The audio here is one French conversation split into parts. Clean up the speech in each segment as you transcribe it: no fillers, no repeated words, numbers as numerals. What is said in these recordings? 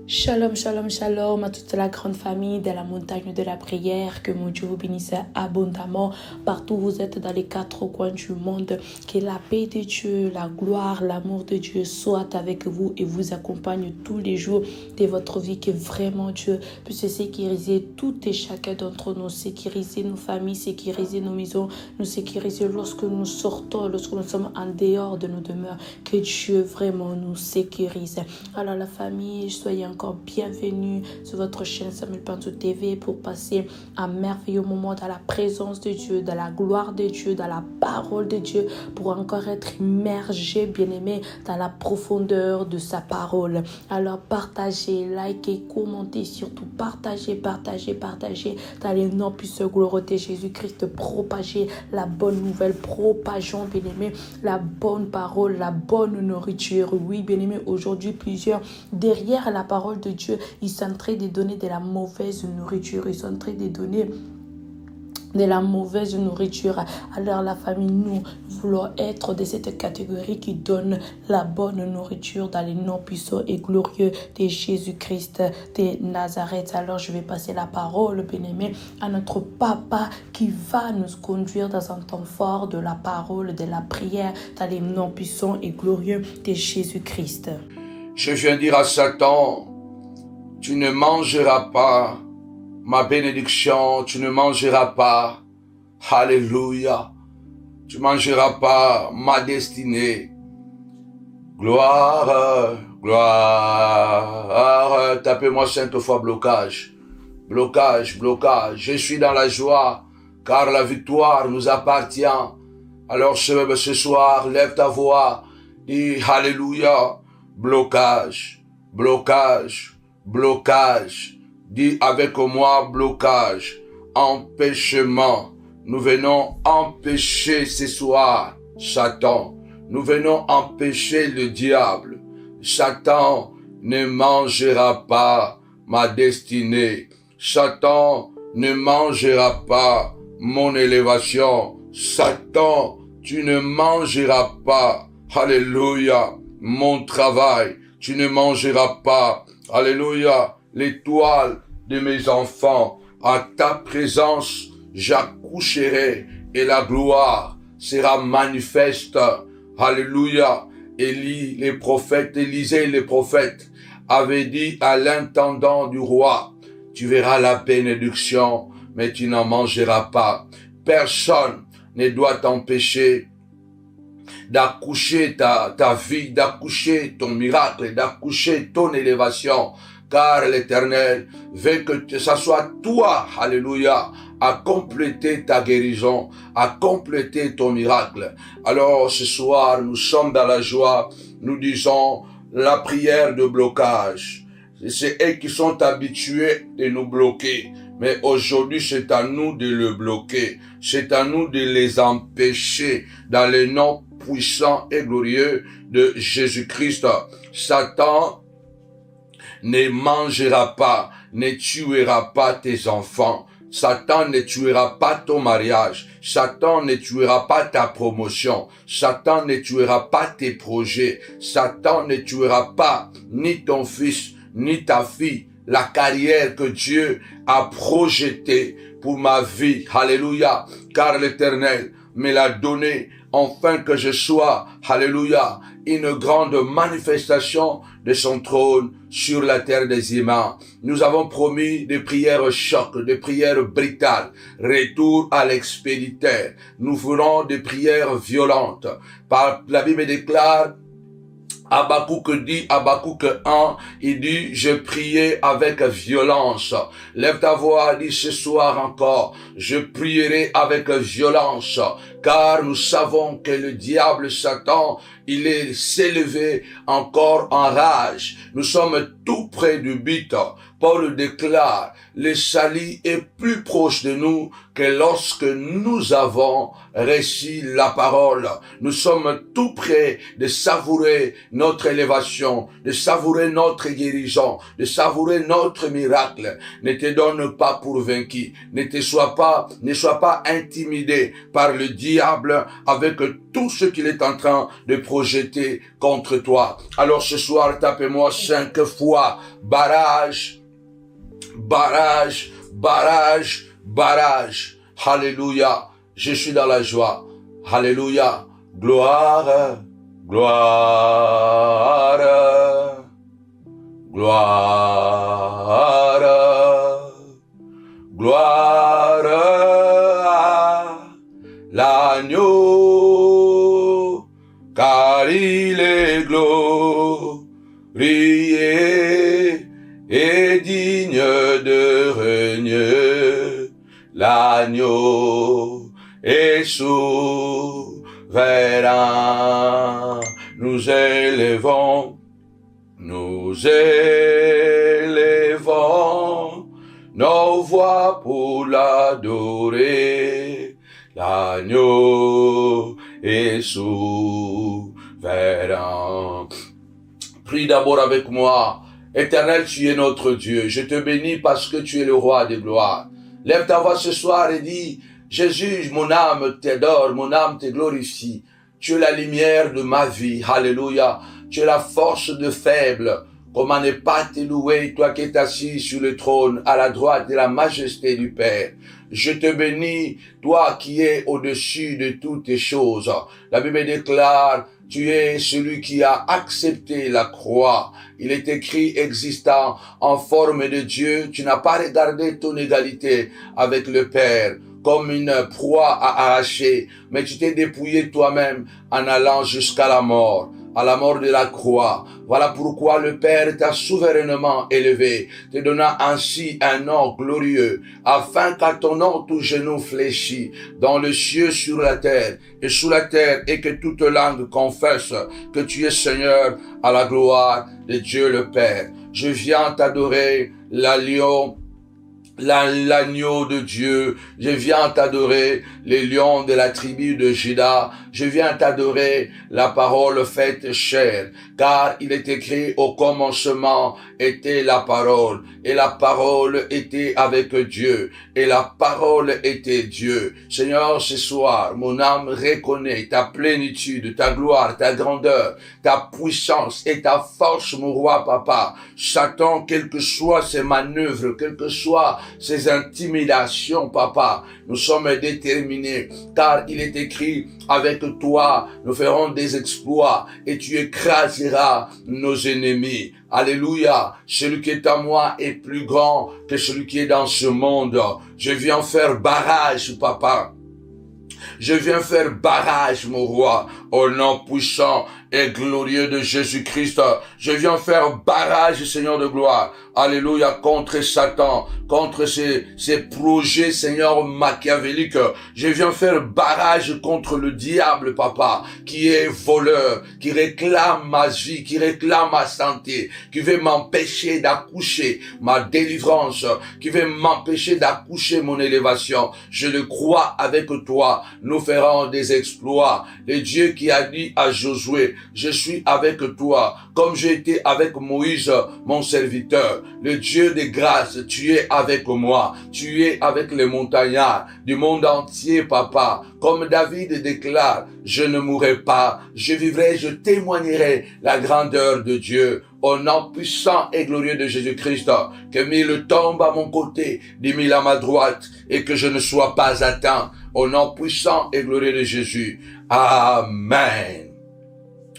Shalom, shalom, shalom à toute la grande famille de la montagne de la prière. Que mon Dieu vous bénisse abondamment partout où vous êtes dans les quatre coins du monde. Que la paix de Dieu, la gloire, l'amour de Dieu soit avec vous et vous accompagne tous les jours de votre vie. Que vraiment Dieu puisse sécuriser tout et chacun d'entre nous, sécuriser nos familles, sécuriser nos maisons, nous sécuriser lorsque nous sortons, lorsque nous sommes en dehors de nos demeures. Que Dieu vraiment nous sécurise. Alors la famille, soyez encore bienvenue sur votre chaîne Samuel Pantou TV pour passer un merveilleux moment dans la présence de Dieu, dans la gloire de Dieu, dans la parole de Dieu, pour encore être immergé, bien-aimé, dans la profondeur de sa parole. Alors partagez, likez, commentez, surtout partagez dans les noms puissants glorieux de Jésus-Christ. Propagez la bonne nouvelle, propageons, bien-aimé, la bonne parole, la bonne nourriture. Oui, bien-aimé, aujourd'hui plusieurs derrière la parole de Dieu, ils sont en train de donner de la mauvaise nourriture, ils sont en train de donner de la mauvaise nourriture. Alors la famille, nous voulons être de cette catégorie qui donne la bonne nourriture dans les noms puissants et glorieux de Jésus-Christ de Nazareth. Alors je vais passer la parole, bien-aimé, à notre papa qui va nous conduire dans un temps fort de la parole, de la prière, dans les noms puissants et glorieux de Jésus-Christ. Je viens dire à Satan, tu ne mangeras pas ma bénédiction, tu ne mangeras pas, alléluia, tu mangeras pas ma destinée. Gloire, gloire, tapez-moi 5 fois blocage, blocage, blocage. Je suis dans la joie, car la victoire nous appartient. Alors ce soir, lève ta voix, dis alléluia. Blocage, blocage, blocage. Dis avec moi blocage, empêchement. Nous venons empêcher ce soir Satan. Nous venons empêcher le diable. Satan ne mangera pas ma destinée. Satan ne mangera pas mon élévation. Satan, tu ne mangeras pas, alléluia, mon travail, tu ne mangeras pas, alléluia, l'étoile de mes enfants. À ta présence, j'accoucherai et la gloire sera manifeste. Alléluia. Élisée, les prophètes avaient dit à l'intendant du roi, tu verras la bénédiction, mais tu n'en mangeras pas. Personne ne doit t'empêcher d'accoucher ta vie, d'accoucher ton miracle, d'accoucher ton élévation, car l'Éternel veut que ça soit toi, alléluia, à compléter ta guérison, à compléter ton miracle. Alors ce soir, nous sommes dans la joie, nous disons la prière de blocage. C'est eux qui sont habitués de nous bloquer. Mais aujourd'hui, c'est à nous de le bloquer. C'est à nous de les empêcher dans le nom puissant et glorieux de Jésus-Christ. Satan ne mangera pas, ne tuera pas tes enfants. Satan ne tuera pas ton mariage. Satan ne tuera pas ta promotion. Satan ne tuera pas tes projets. Satan ne tuera pas ni ton fils, ni ta fille, la carrière que Dieu a projetée pour ma vie. Alléluia. Car l'Éternel me l'a donné afin que je sois, alléluia, une grande manifestation de son trône sur la terre des humains. Nous avons promis des prières choc, des prières brutales, retour à l'expéditeur. Nous ferons des prières violentes. La Bible déclare, Habakkuk 1, il dit, je priais avec violence. Lève ta voix, dis ce soir encore, je prierai avec violence, car nous savons que le diable Satan, il est s'élevé encore en rage. Nous sommes tout près du but. Paul déclare, le salut est plus proche de nous que lorsque nous avons reçu la parole, nous sommes tout prêts de savourer notre élévation, de savourer notre guérison, de savourer notre miracle. Ne te donne pas pour vaincu. Ne sois pas intimidé par le diable avec tout ce qu'il est en train de projeter contre toi. Alors ce soir, tapez-moi 5 fois. Barrage, barrage, barrage, barrage. Alléluia. Je suis dans la joie. Alléluia. Gloire, gloire, gloire, gloire à l'agneau, car il est glorieux et digne de régner. L'agneau est souverain. Nous élevons nos voix pour l'adorer. L'agneau est souverain. Prie d'abord avec moi. Éternel, tu es notre Dieu. Je te bénis parce que tu es le roi des gloires. Lève ta voix ce soir et dis, Jésus, mon âme t'adore, mon âme te glorifie. Tu es la lumière de ma vie. Alléluia. Tu es la force de faible. Comment ne pas te louer, toi qui es assis sur le trône, à la droite de la majesté du Père. Je te bénis, toi qui es au-dessus de toutes les choses. La Bible déclare, tu es celui qui a accepté la croix. Il est écrit existant en forme de Dieu. Tu n'as pas regardé ton égalité avec le Père comme une proie à arracher, mais tu t'es dépouillé toi-même en allant jusqu'à la mort de la croix. Voilà pourquoi le Père t'a souverainement élevé, te donnant ainsi un nom glorieux, afin qu'à ton nom tout genou fléchit, dans le ciel, sur la terre et sous la terre, et que toute langue confesse que tu es Seigneur, à la gloire de Dieu le Père. Je viens t'adorer, l'agneau de Dieu. Je viens t'adorer les lions de la tribu de Juda. Je viens t'adorer la parole faite chair, car il est écrit au commencement était la parole, et la parole était avec Dieu, et la parole était Dieu. Seigneur, ce soir, mon âme reconnaît ta plénitude, ta gloire, ta grandeur, ta puissance et ta force, mon roi papa. Satan, quelles que soient ses manœuvres, quelles que soient ses intimidations, papa, nous sommes déterminés, car il est écrit, avec toi, nous ferons des exploits, et tu écraseras nos ennemis. Alléluia. Celui qui est en moi est plus grand que celui qui est dans ce monde. Je viens faire barrage, papa. Je viens faire barrage, mon roi, au nom puissant et glorieux de Jésus-Christ. Je viens faire barrage, Seigneur de gloire. Alléluia, contre Satan, contre ses projets, Seigneur, machiavéliques. Je viens faire barrage contre le diable, papa, qui est voleur, qui réclame ma vie, qui réclame ma santé, qui veut m'empêcher d'accoucher ma délivrance, qui veut m'empêcher d'accoucher mon élévation. Je le crois avec toi. Nous ferons des exploits. Le Dieu qui a dit à Josué, je suis avec toi, comme j'ai été avec Moïse, mon serviteur. Le Dieu de grâce, tu es avec moi. Tu es avec les montagnards du monde entier, papa. Comme David déclare, je ne mourrai pas, je vivrai, je témoignerai la grandeur de Dieu. Au nom puissant et glorieux de Jésus-Christ, que 1000 tombent à mon côté, 10 000 à ma droite, et que je ne sois pas atteint. Au nom puissant et glorieux de Jésus. Amen.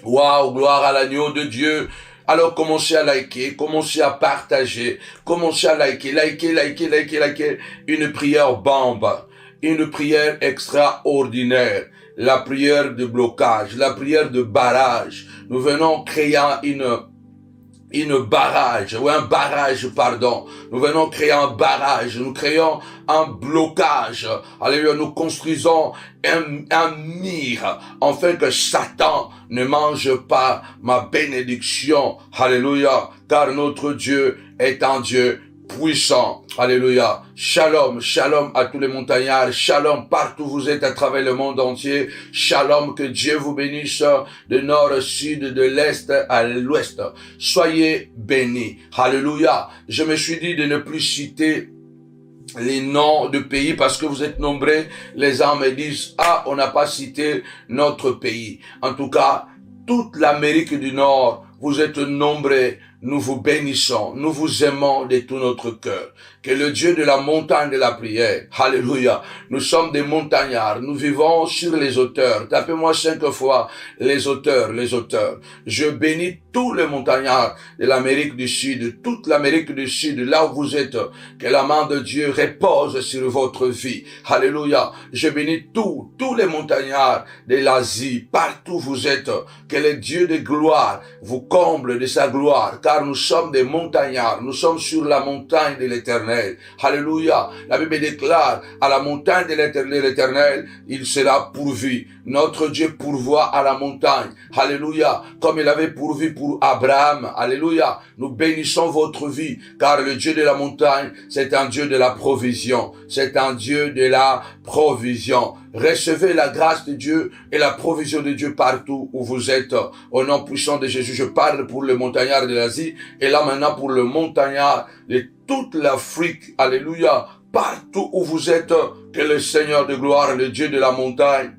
Waouh, gloire à l'agneau de Dieu. Alors commencez à liker, commencez à partager, commencez à liker. Une prière bombe, une prière extraordinaire. La prière de blocage, la prière de barrage. Nous venons créer un barrage. Nous venons créer un barrage, nous créons un blocage. Alléluia, nous construisons un mur, afin que Satan ne mange pas ma bénédiction. Alléluia, car notre Dieu est un Dieu puissant. Alléluia. Shalom, shalom à tous les montagnards. Shalom partout où vous êtes à travers le monde entier. Shalom, que Dieu vous bénisse de nord au sud, de l'est à l'ouest. Soyez bénis. Alléluia. Je me suis dit de ne plus citer les noms de pays parce que vous êtes nombreux. Les gens me disent, on n'a pas cité notre pays. En tout cas, toute l'Amérique du Nord, vous êtes nombreux. Nous vous bénissons, nous vous aimons de tout notre cœur. Que le Dieu de la montagne de la prière, alléluia, nous sommes des montagnards, nous vivons sur les hauteurs. Tapez-moi 5 fois les hauteurs, les hauteurs. Je bénis tous les montagnards de l'Amérique du Sud, toute l'Amérique du Sud, là où vous êtes. Que la main de Dieu repose sur votre vie. Alléluia. Je bénis tous les montagnards de l'Asie, partout où vous êtes. Que le Dieu de gloire vous comble de sa gloire, car nous sommes des montagnards, nous sommes sur la montagne de l'Éternel. Alléluia. La Bible déclare, à la montagne de l'Éternel, il sera pourvu. Notre Dieu pourvoit à la montagne. Alléluia. Comme il avait pourvu pour Abraham. Alléluia. Nous bénissons votre vie, car le Dieu de la montagne, c'est un Dieu de la provision. C'est un Dieu de la provision. Recevez la grâce de Dieu et la provision de Dieu partout où vous êtes. Au nom puissant de Jésus, je parle pour le montagnard de l'Asie et là maintenant pour le montagnard de toute l'Afrique. Alléluia. Partout où vous êtes, que le Seigneur de gloire, le Dieu de la montagne,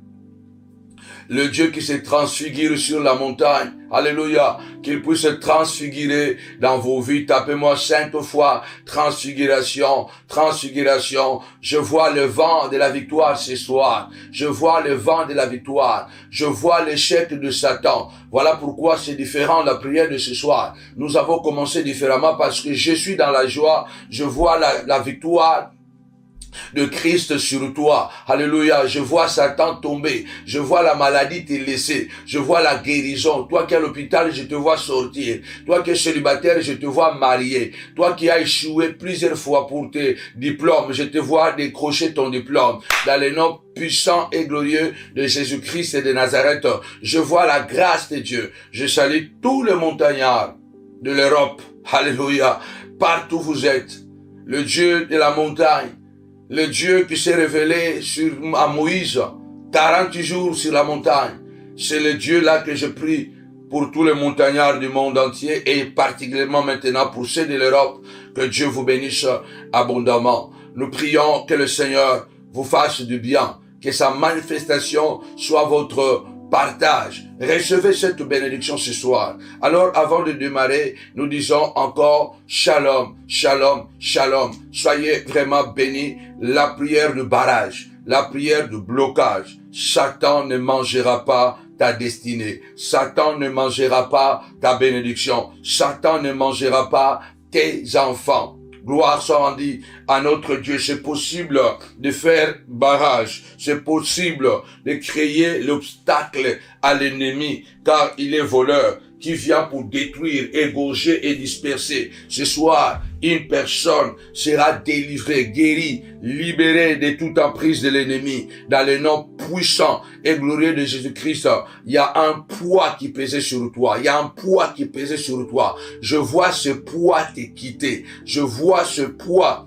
le Dieu qui se transfigure sur la montagne, alléluia, qu'il puisse se transfigurer dans vos vies. Tapez-moi 5 fois, transfiguration, transfiguration. Je vois le vent de la victoire ce soir. Je vois le vent de la victoire. Je vois l'échec de Satan. Voilà pourquoi c'est différent la prière de ce soir. Nous avons commencé différemment parce que je suis dans la joie. Je vois la victoire de Christ sur toi. Alléluia. Je vois Satan tomber. Je vois la maladie te laisser. Je vois la guérison. Toi qui es à l'hôpital, je te vois sortir. Toi qui es célibataire, je te vois marié. Toi qui as échoué plusieurs fois pour tes diplômes, je te vois décrocher ton diplôme. Dans le nom puissant et glorieux de Jésus-Christ et de Nazareth, je vois la grâce de Dieu. Je salue tous les montagnards de l'Europe. Alléluia. Partout où vous êtes. Le Dieu de la montagne. Le Dieu qui s'est révélé à Moïse, 40 jours sur la montagne. C'est le Dieu là que je prie pour tous les montagnards du monde entier et particulièrement maintenant pour ceux de l'Europe. Que Dieu vous bénisse abondamment. Nous prions que le Seigneur vous fasse du bien, que sa manifestation soit votre partage. Recevez cette bénédiction ce soir. Alors, avant de démarrer, nous disons encore shalom, shalom, shalom. Soyez vraiment bénis. La prière de barrage, la prière de blocage. Satan ne mangera pas ta destinée. Satan ne mangera pas ta bénédiction. Satan ne mangera pas tes enfants. Gloire soit rendue à notre Dieu. C'est possible de faire barrage. C'est possible de créer l'obstacle à l'ennemi, car il est voleur qui vient pour détruire, égorger et disperser. Ce soir, une personne sera délivrée, guérie, libérée de toute emprise de l'ennemi. Dans le nom puissant et glorieux de Jésus-Christ, il y a un poids qui pesait sur toi. Il y a un poids qui pesait sur toi. Je vois ce poids te quitter. Je vois ce poids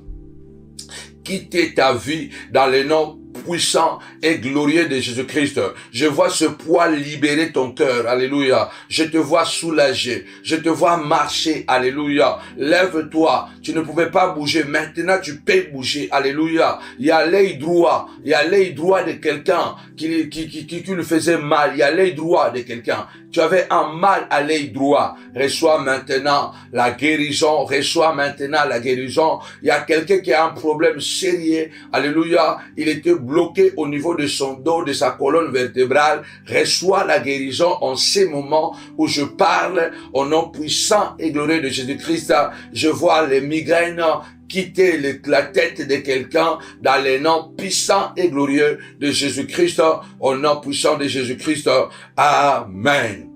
quitter ta vie dans le nom puissant et glorieux de Jésus-Christ. Je vois ce poids libérer ton cœur. Alléluia. Je te vois soulagé. Je te vois marcher. Alléluia. Lève-toi. Tu ne pouvais pas bouger. Maintenant, tu peux bouger. Alléluia. Il y a l'œil droit. Il y a l'œil droit de quelqu'un qui lui faisait mal. Il y a l'œil droit de quelqu'un. Tu avais un mal à l'œil droit. Reçois maintenant la guérison. Reçois maintenant la guérison. Il y a quelqu'un qui a un problème sérieux. Alléluia. Il était bloqué au niveau de son dos, de sa colonne vertébrale. Reçois la guérison en ces moments où je parle au nom puissant et glorieux de Jésus-Christ. Je vois les migraines quitter la tête de quelqu'un dans le nom puissant et glorieux de Jésus-Christ, au nom puissant de Jésus-Christ. Amen.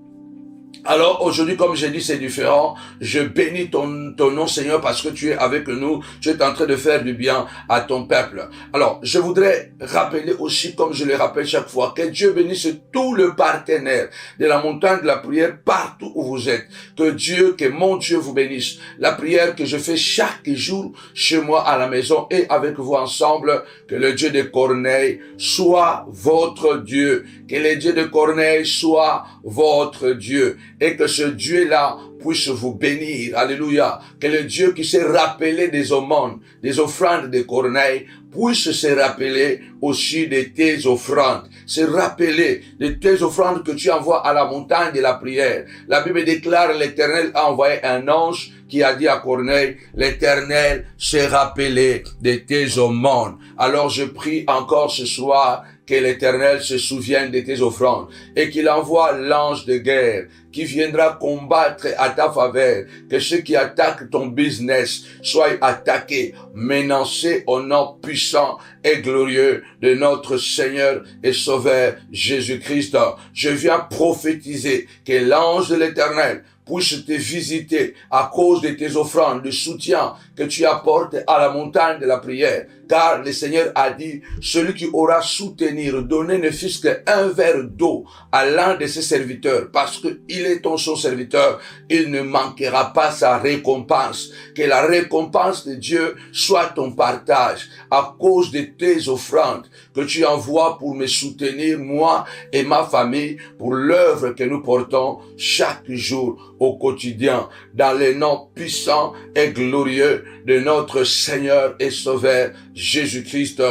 Alors aujourd'hui, comme j'ai dit, c'est différent. Je bénis ton nom, Seigneur, parce que tu es avec nous. Tu es en train de faire du bien à ton peuple. Alors, je voudrais rappeler aussi, comme je le rappelle chaque fois, que Dieu bénisse tous les partenaires de la montagne de la prière partout où vous êtes. Que mon Dieu vous bénisse. La prière que je fais chaque jour chez moi à la maison et avec vous ensemble, que le Dieu de Corneille soit votre Dieu. Que le Dieu de Corneille soit votre Dieu. Et que ce Dieu-là puisse vous bénir. Alléluia. Que le Dieu qui s'est rappelé des aumônes, des offrandes de Corneille, puisse se rappeler aussi de tes offrandes. Se rappeler de tes offrandes que tu envoies à la montagne de la prière. La Bible déclare, l'Éternel a envoyé un ange qui a dit à Corneille, l'Éternel s'est rappelé de tes aumônes. Alors je prie encore ce soir que l'Éternel se souvienne de tes offrandes et qu'il envoie l'ange de guerre qui viendra combattre à ta faveur, que ceux qui attaquent ton business soient attaqués, menacés au nom puissant et glorieux de notre Seigneur et Sauveur Jésus-Christ. Je viens prophétiser que l'ange de l'Éternel puisse te visiter à cause de tes offrandes, de soutien que tu apportes à la montagne de la prière. Car le Seigneur a dit, celui qui aura soutenir, donner ne fût-ce qu'un verre d'eau à l'un de ses serviteurs, parce qu'il est ton son serviteur, il ne manquera pas sa récompense. Que la récompense de Dieu soit ton partage à cause de tes offrandes que tu envoies pour me soutenir, moi et ma famille, pour l'œuvre que nous portons chaque jour au quotidien, dans le nom puissant et glorieux de notre Seigneur et Sauveur Jésus-Christ.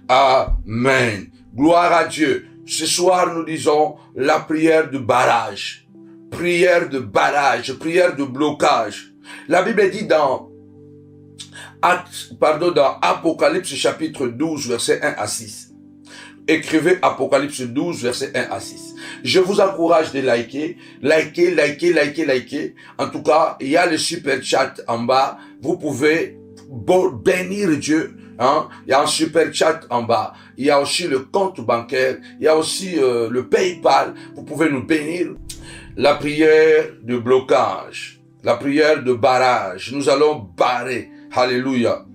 Amen. Gloire à Dieu. Ce soir, nous disons la prière de barrage. Prière de barrage, prière de blocage. La Bible dit dans Apocalypse chapitre 12, verset 1 à 6. Écrivez Apocalypse 12, verset 1 à 6. Je vous encourage de liker. En tout cas, il y a le super chat en bas. Vous pouvez bénir Dieu. Il y a un super chat en bas. Il y a aussi le compte bancaire. Il y a aussi le PayPal. Vous pouvez nous bénir. La prière de blocage. La prière de barrage. Nous allons barrer. Alléluia.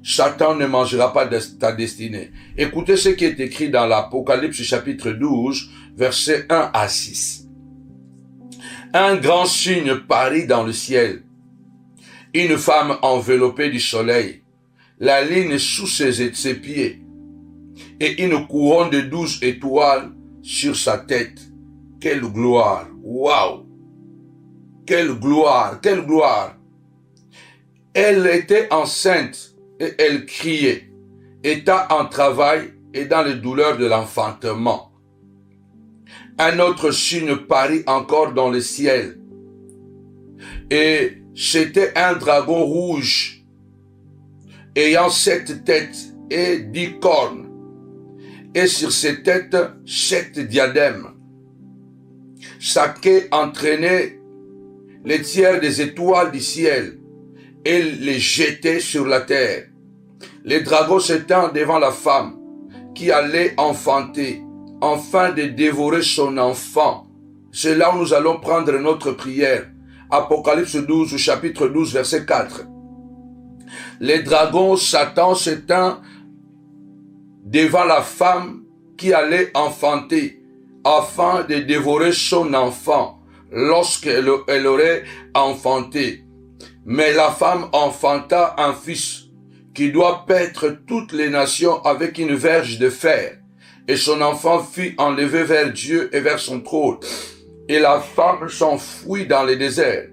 Satan ne mangera pas de ta destinée. Écoutez ce qui est écrit dans l'Apocalypse chapitre 12, versets 1 à 6. Un grand signe parut dans le ciel. Une femme enveloppée du soleil, la lune sous ses pieds, et une couronne de 12 étoiles sur sa tête. Quelle gloire! Waouh! Quelle gloire! Quelle gloire! Elle était enceinte et elle criait, étant en travail et dans les douleurs de l'enfantement. Un autre signe parut encore dans le ciel. Et c'était un dragon rouge, ayant 7 têtes et 10 cornes, et sur ses têtes 7 diadèmes. Sa queue entraînait les tiers des étoiles du ciel et les jetait sur la terre. Le dragon s'étend devant la femme qui allait enfanter, afin de dévorer son enfant. C'est là où nous allons prendre notre prière. Apocalypse 12, chapitre 12, verset 4. Le dragon Satan s'étend devant la femme qui allait enfanter, afin de dévorer son enfant lorsqu'elle aurait enfanté. Mais la femme enfanta un fils qui doit paître toutes les nations avec une verge de fer. Et son enfant fut enlevé vers Dieu et vers son trône. Et la femme s'enfuit dans le désert,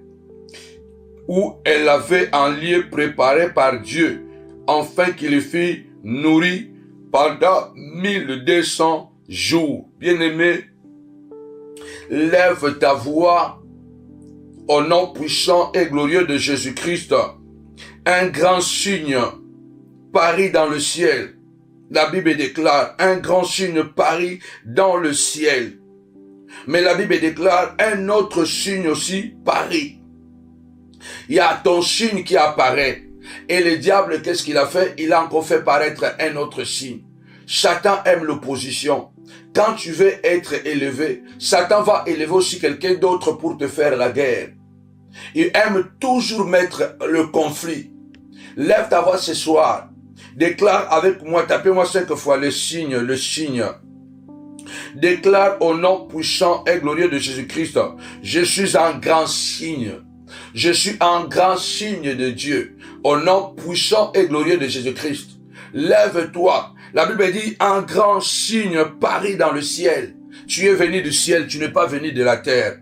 où elle avait un lieu préparé par Dieu, afin qu'il fût nourri pendant 1200 jours. Bien-aimé, lève ta voix au nom puissant et glorieux de Jésus-Christ. Un grand signe parut dans le ciel. La Bible déclare, un grand signe parut dans le ciel. Mais la Bible déclare, un autre signe aussi parut. Il y a ton signe qui apparaît. Et le diable, qu'est-ce qu'il a fait? Il a encore fait paraître un autre signe. Satan aime l'opposition. Quand tu veux être élevé, Satan va élever aussi quelqu'un d'autre pour te faire la guerre. Il aime toujours mettre le conflit. Lève ta voix ce soir. Déclare avec moi, tapez-moi 5 fois le signe, le signe. Déclare au nom puissant et glorieux de Jésus-Christ, je suis un grand signe. Je suis un grand signe de Dieu. Au nom puissant et glorieux de Jésus-Christ. Lève-toi. La Bible dit, un grand signe parie dans le ciel. Tu es venu du ciel, tu n'es pas venu de la terre.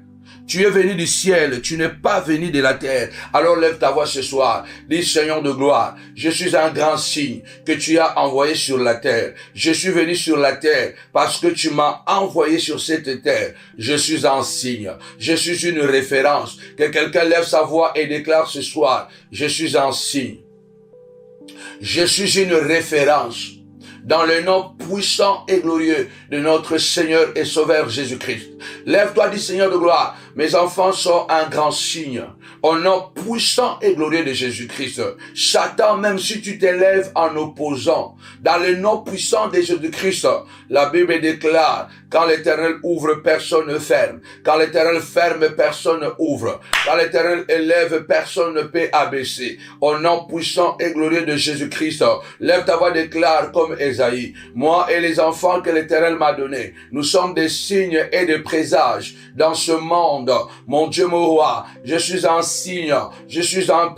Tu es venu du ciel, tu n'es pas venu de la terre. Alors lève ta voix ce soir. Dis, Seigneur de gloire, je suis un grand signe que tu as envoyé sur la terre. Je suis venu sur la terre parce que tu m'as envoyé sur cette terre. Je suis un signe. Je suis une référence. Que quelqu'un lève sa voix et déclare ce soir, je suis un signe. Je suis une référence. Dans le nom puissant et glorieux de notre Seigneur et Sauveur Jésus-Christ. Lève-toi, dis Seigneur de gloire, mes enfants sont un grand signe. Au nom puissant et glorieux de Jésus-Christ. Satan, même si tu t'élèves en opposant, dans le nom puissant de Jésus-Christ, la Bible déclare, quand l'Éternel ouvre, personne ne ferme. Quand l'Éternel ferme, personne ne ouvre. Quand l'Éternel élève, personne ne peut abaisser. Au nom puissant et glorieux de Jésus-Christ, lève ta voix, déclare comme Ésaïe. Moi et les enfants que l'Éternel m'a donnés, nous sommes des signes et des présages dans ce monde. Mon Dieu, mon roi, je suis un signe, je suis un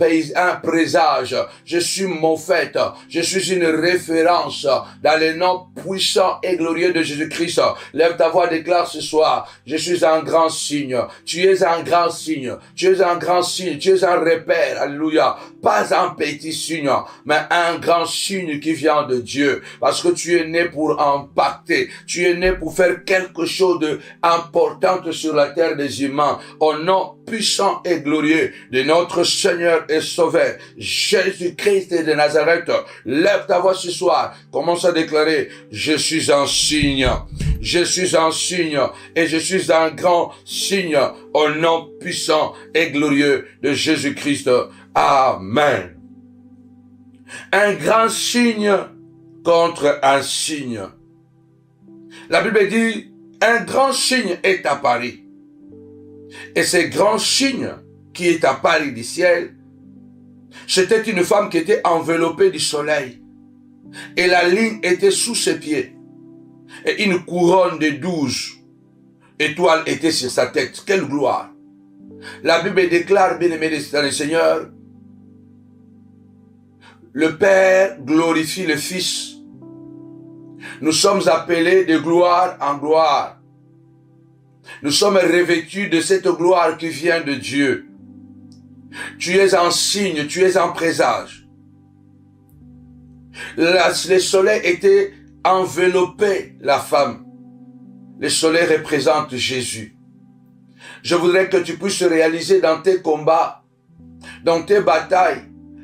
présage, je suis mon fait, je suis une référence dans le nom puissant et glorieux de Jésus-Christ. Lève ta voix, déclare ce soir, je suis un grand signe, tu es un grand signe, tu es un grand signe, tu es un repère, alléluia, pas un petit signe, mais un grand signe qui vient de Dieu, parce que tu es né pour impacter, tu es né pour faire quelque chose d'important sur la terre des humains, au nom puissant et glorieux de notre Seigneur et Sauveur, Jésus-Christ de Nazareth. Lève ta voix ce soir, commence à déclarer, je suis un signe, je suis un signe et je suis un grand signe au nom puissant et glorieux de Jésus-Christ. Amen. Un grand signe contre un signe. La Bible dit, un grand signe est apparu. Et ce grand signe qui est apparu du ciel, c'était une femme qui était enveloppée du soleil. Et la ligne était sous ses pieds. Et une couronne de 12 étoiles était sur sa tête. Quelle gloire! La Bible déclare, bien-aimés dans le Seigneur, le Père glorifie le Fils. Nous sommes appelés de gloire en gloire. Nous sommes revêtus de cette gloire qui vient de Dieu. Tu es un signe, tu es un présage. Le soleil était enveloppé la femme. Le soleil représente Jésus. Je voudrais que tu puisses réaliser dans tes combats, dans tes batailles,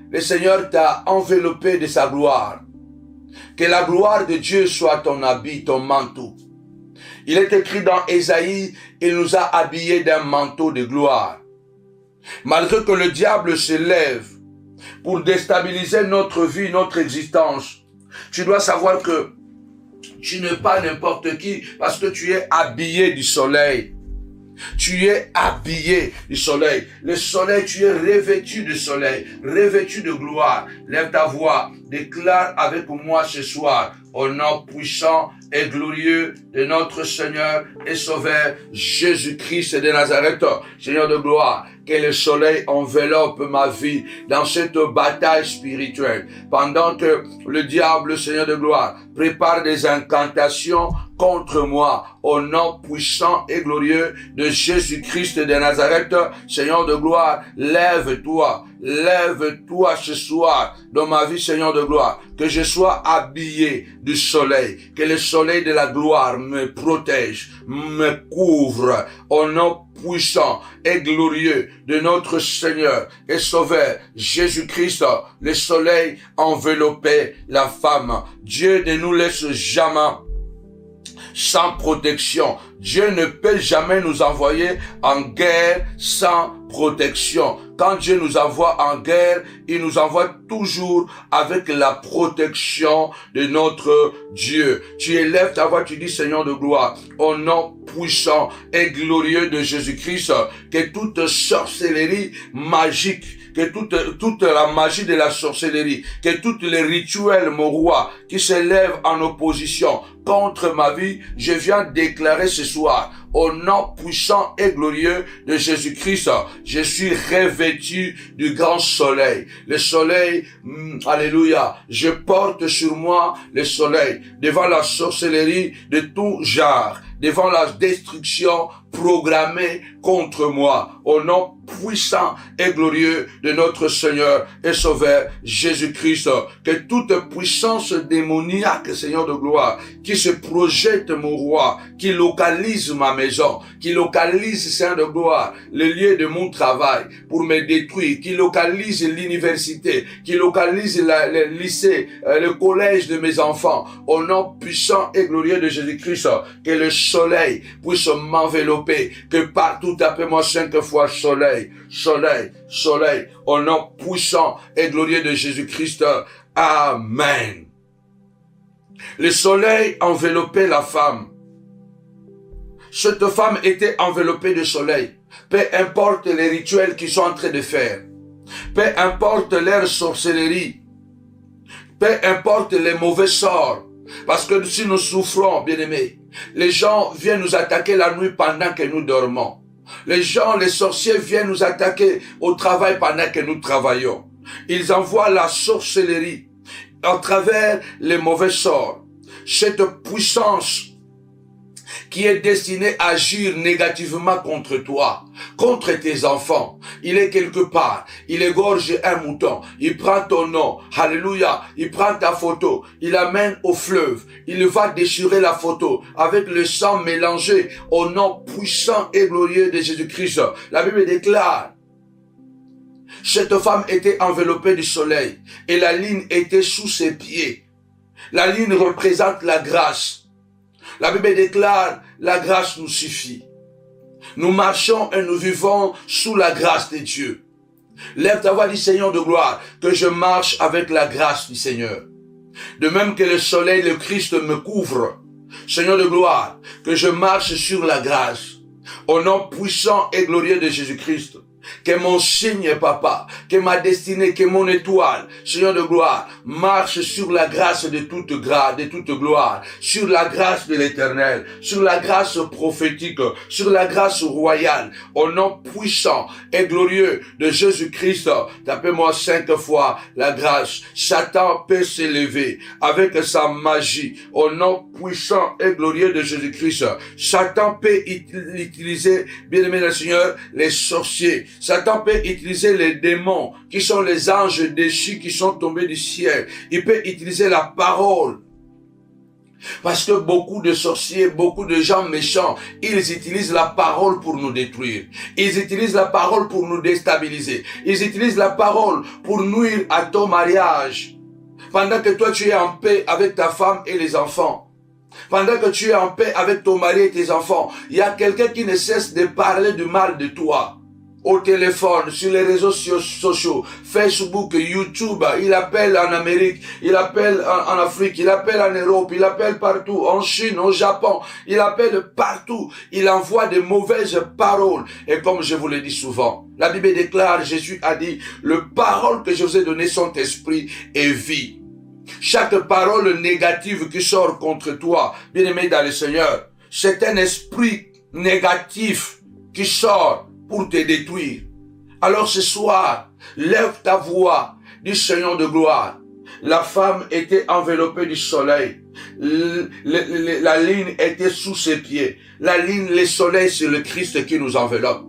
le Seigneur t'a enveloppé de sa gloire. Que la gloire de Dieu soit ton habit, ton manteau. Il est écrit dans Ésaïe, il nous a habillés d'un manteau de gloire. Malgré que le diable se lève pour déstabiliser notre vie, notre existence, tu dois savoir que tu n'es pas n'importe qui parce que tu es habillé du soleil. Tu es habillé du soleil. Le soleil, tu es revêtu du soleil, revêtu de gloire. Lève ta voix, déclare avec moi ce soir, au nom puissant et glorieux de notre Seigneur et Sauveur Jésus-Christ de Nazareth. Seigneur de gloire, que le soleil enveloppe ma vie dans cette bataille spirituelle. Pendant que le diable, Seigneur de gloire, prépare des incantations contre moi, au nom puissant et glorieux de Jésus-Christ de Nazareth. Seigneur de gloire, lève-toi ce soir dans ma vie, Seigneur de gloire, que je sois habillé du soleil, que le soleil de la gloire me protège, me couvre, au nom puissant et glorieux de notre Seigneur et Sauveur Jésus-Christ. Le soleil enveloppait la femme. Dieu ne nous laisse jamais sans protection. Dieu ne peut jamais nous envoyer en guerre sans protection. Quand Dieu nous envoie en guerre, il nous envoie toujours avec la protection de notre Dieu. Tu élèves ta voix, tu dis Seigneur de gloire, au nom puissant et glorieux de Jésus-Christ, que toute sorcellerie magique, que toute la magie de la sorcellerie, que tous les rituels, mon roi, qui s'élèvent en opposition contre ma vie, je viens déclarer ce soir, au nom puissant et glorieux de Jésus-Christ, je suis revêtu du grand soleil. Le soleil, alléluia, je porte sur moi le soleil, devant la sorcellerie de tout genre, devant la destruction programmée contre moi, au nom puissant et glorieux de notre Seigneur et Sauveur Jésus-Christ, que toute puissance démoniaque, Seigneur de gloire, qui se projette, mon roi, qui localise ma maison, qui localise, Seigneur de gloire, le lieu de mon travail pour me détruire, qui localise l'université, qui localise le lycée, le collège de mes enfants, au nom puissant et glorieux de Jésus-Christ, que le soleil puisse m'envelopper, que partout, tapez-moi 5 fois soleil, soleil, soleil, au nom puissant et glorieux de Jésus-Christ. Amen. Le soleil enveloppait la femme. Cette femme était enveloppée de soleil. Peu importe les rituels qu'ils sont en train de faire. Peu importe leur sorcellerie. Peu importe les mauvais sorts. Parce que si nous souffrons, bien-aimés, les gens viennent nous attaquer la nuit pendant que nous dormons. Les gens, les sorciers viennent nous attaquer au travail pendant que nous travaillons. Ils envoient la sorcellerie à travers les mauvais sorts. Cette puissance qui est destiné à agir négativement contre toi, contre tes enfants. Il est quelque part, il égorge un mouton, il prend ton nom, alléluia, il prend ta photo, il l'amène au fleuve, il va déchirer la photo avec le sang mélangé au nom puissant et glorieux de Jésus-Christ. La Bible déclare, cette femme était enveloppée du soleil et la ligne était sous ses pieds. La ligne représente la grâce. La Bible déclare, la grâce nous suffit. Nous marchons et nous vivons sous la grâce de Dieu. Lève ta voix, dis Seigneur de gloire, que je marche avec la grâce du Seigneur. De même que le soleil, le Christ me couvre. Seigneur de gloire, que je marche sur la grâce. Au nom puissant et glorieux de Jésus-Christ. Que mon signe, papa, que ma destinée, que mon étoile, Seigneur de gloire, marche sur la grâce de toute gloire, sur la grâce de l'Éternel, sur la grâce prophétique, sur la grâce royale, au nom puissant et glorieux de Jésus-Christ. Tapez-moi 5 fois la grâce. Satan peut s'élever avec sa magie, au nom puissant et glorieux de Jésus-Christ. Satan peut utiliser, bien-aimé le Seigneur, les sorciers. Satan peut utiliser les démons, qui sont les anges déchus qui sont tombés du ciel. Il peut utiliser la parole. Parce que beaucoup de sorciers, beaucoup de gens méchants, ils utilisent la parole pour nous détruire. Ils utilisent la parole pour nous déstabiliser. Ils utilisent la parole pour nuire à ton mariage. Pendant que toi tu es en paix avec ta femme et les enfants. Pendant que tu es en paix avec ton mari et tes enfants, il y a quelqu'un qui ne cesse de parler du mal de toi. Au téléphone, sur les réseaux sociaux, Facebook, YouTube, il appelle en Amérique, il appelle en Afrique, il appelle en Europe, il appelle partout, en Chine, au Japon, il appelle partout, il envoie de mauvaises paroles. Et comme je vous le dis souvent, la Bible déclare, Jésus a dit, les paroles que je vous ai données sont esprit et vie. Chaque parole négative qui sort contre toi, bien-aimé dans le Seigneur, c'est un esprit négatif qui sort pour te détruire. Alors ce soir, lève ta voix, dis Seigneur de gloire. La femme était enveloppée du soleil. La ligne était sous ses pieds. La ligne, le soleil, c'est le Christ qui nous enveloppe.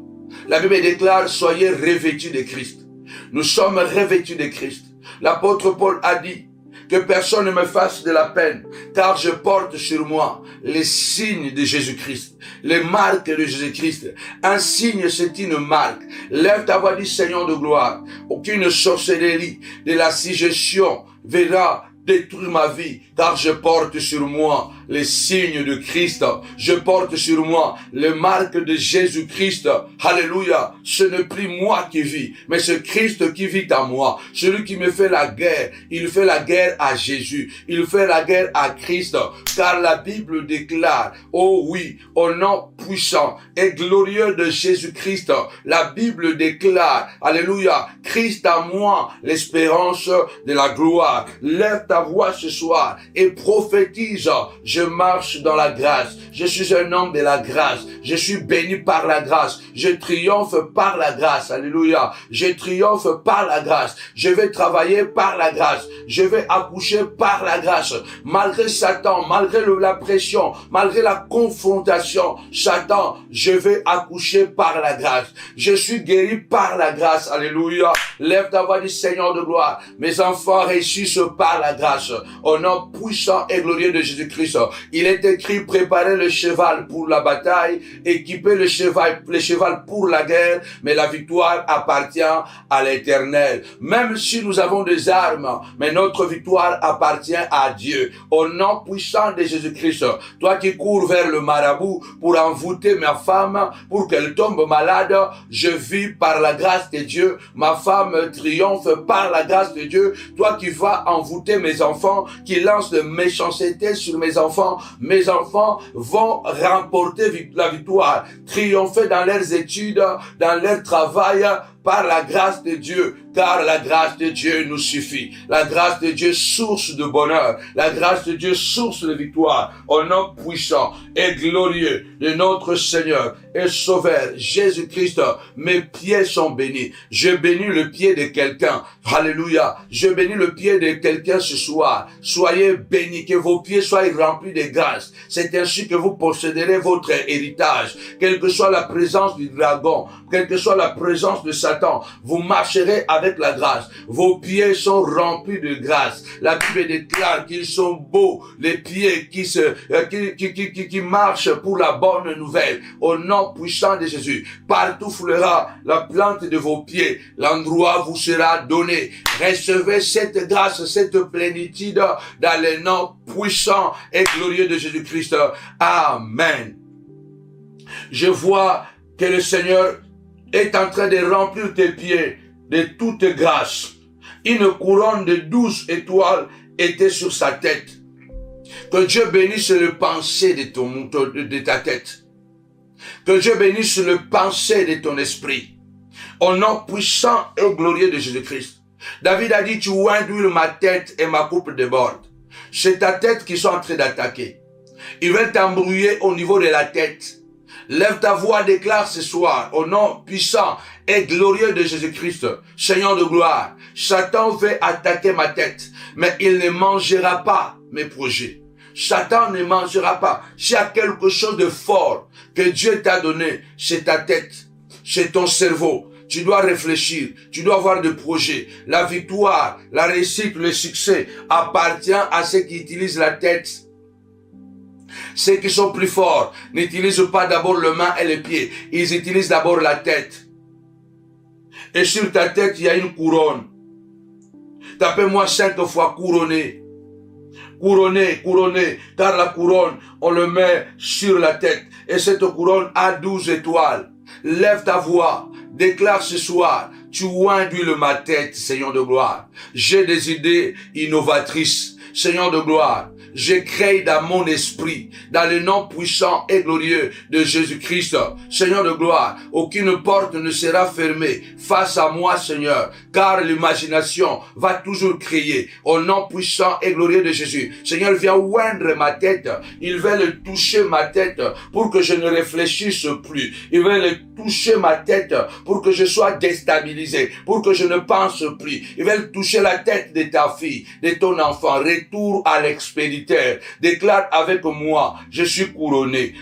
La Bible déclare, soyez revêtus de Christ. Nous sommes revêtus de Christ. L'apôtre Paul a dit, que personne ne me fasse de la peine, car je porte sur moi les signes de Jésus-Christ, les marques de Jésus-Christ. Un signe, c'est une marque. Lève ta voix, dis Seigneur de gloire. Aucune sorcellerie de la suggestion verra détruire ma vie, car je porte sur moi les signes de Christ. Je porte sur moi les marques de Jésus-Christ. Alléluia. Ce n'est plus moi qui vis, mais c'est Christ qui vit en moi. Celui qui me fait la guerre, il fait la guerre à Jésus. Il fait la guerre à Christ. Car la Bible déclare, oh oui, au nom puissant et glorieux de Jésus-Christ, la Bible déclare, alléluia, Christ en moi, l'espérance de la gloire. Lève ta voix ce soir et prophétise. Je marche dans la grâce. Je suis un homme de la grâce. Je suis béni par la grâce. Je triomphe par la grâce. Alléluia. Je triomphe par la grâce. Je vais travailler par la grâce. Je vais accoucher par la grâce. Malgré Satan, malgré la pression, malgré la confrontation, Satan, je vais accoucher par la grâce. Je suis guéri par la grâce. Alléluia. Lève ta voix du Seigneur de gloire. Mes enfants réussissent par la grâce. Au nom puissant et glorieux de Jésus-Christ. Il est écrit, préparez le cheval pour la bataille, équipez le cheval pour la guerre, mais la victoire appartient à l'Éternel. Même si nous avons des armes, mais notre victoire appartient à Dieu. Au nom puissant de Jésus-Christ, toi qui cours vers le marabout pour envoûter ma femme, pour qu'elle tombe malade, je vis par la grâce de Dieu. Ma femme triomphe par la grâce de Dieu. Toi qui vas envoûter mes enfants, qui lance de méchanceté sur mes enfants vont remporter la victoire, triompher dans leurs études, dans leur travail, par la grâce de Dieu, car la grâce de Dieu nous suffit. La grâce de Dieu, source de bonheur. La grâce de Dieu, source de victoire. Au nom puissant et glorieux de notre Seigneur et Sauveur Jésus-Christ, mes pieds sont bénis. Je bénis le pied de quelqu'un. Alléluia. Je bénis le pied de quelqu'un ce soir. Soyez bénis, que vos pieds soient remplis de grâce. C'est ainsi que vous posséderez votre héritage. Quelle que soit la présence du dragon, quelle que soit la présence de Satan, vous marcherez avec la grâce. Vos pieds sont remplis de grâce. La Bible déclare qu'ils sont beaux, les pieds qui marchent pour la bonne nouvelle. Au nom puissant de Jésus, partout fleura la plante de vos pieds, l'endroit vous sera donné. Recevez cette grâce, cette plénitude dans le nom puissant et glorieux de Jésus-Christ. Amen. Je vois que le Seigneur est en train de remplir tes pieds de toute grâce. Une couronne de 12 était sur sa tête. Que Dieu bénisse le pensée de ta tête. Que Dieu bénisse le pensée de ton esprit. Au nom puissant et glorieux de Jésus-Christ. David a dit, tu induis ma tête et ma coupe déborde. C'est ta tête qu'ils sont en train d'attaquer. Ils veulent t'embrouiller au niveau de la tête. Lève ta voix, déclare ce soir, au nom puissant et glorieux de Jésus-Christ, Seigneur de gloire, Satan veut attaquer ma tête, mais il ne mangera pas mes projets. Satan ne mangera pas. S'il y a quelque chose de fort que Dieu t'a donné, c'est ta tête, c'est ton cerveau. Tu dois réfléchir, tu dois avoir des projets. La victoire, la réussite, le succès appartient à ceux qui utilisent la tête. Ceux qui sont plus forts n'utilisent pas d'abord les mains et les pieds. Ils utilisent d'abord la tête. Et sur ta tête, il y a une couronne. Tapez-moi 5 fois couronné. Couronné, couronné. Car la couronne, on le met sur la tête. Et cette couronne a 12 étoiles. Lève ta voix. Déclare ce soir. Tu induis ma tête, Seigneur de gloire. J'ai des idées innovatrices. Seigneur de gloire. Je crée dans mon esprit, dans le nom puissant et glorieux de Jésus-Christ. Seigneur de gloire, aucune porte ne sera fermée face à moi, Seigneur, car l'imagination va toujours crier au nom puissant et glorieux de Jésus. Seigneur, viens oindre ma tête. Il veut le toucher ma tête pour que je ne réfléchisse plus. Il veut le toucher ma tête pour que je sois déstabilisé, pour que je ne pense plus. Il veut toucher la tête de ta fille, de ton enfant. Retour à l'expédition. Déclare avec moi, je suis couronné,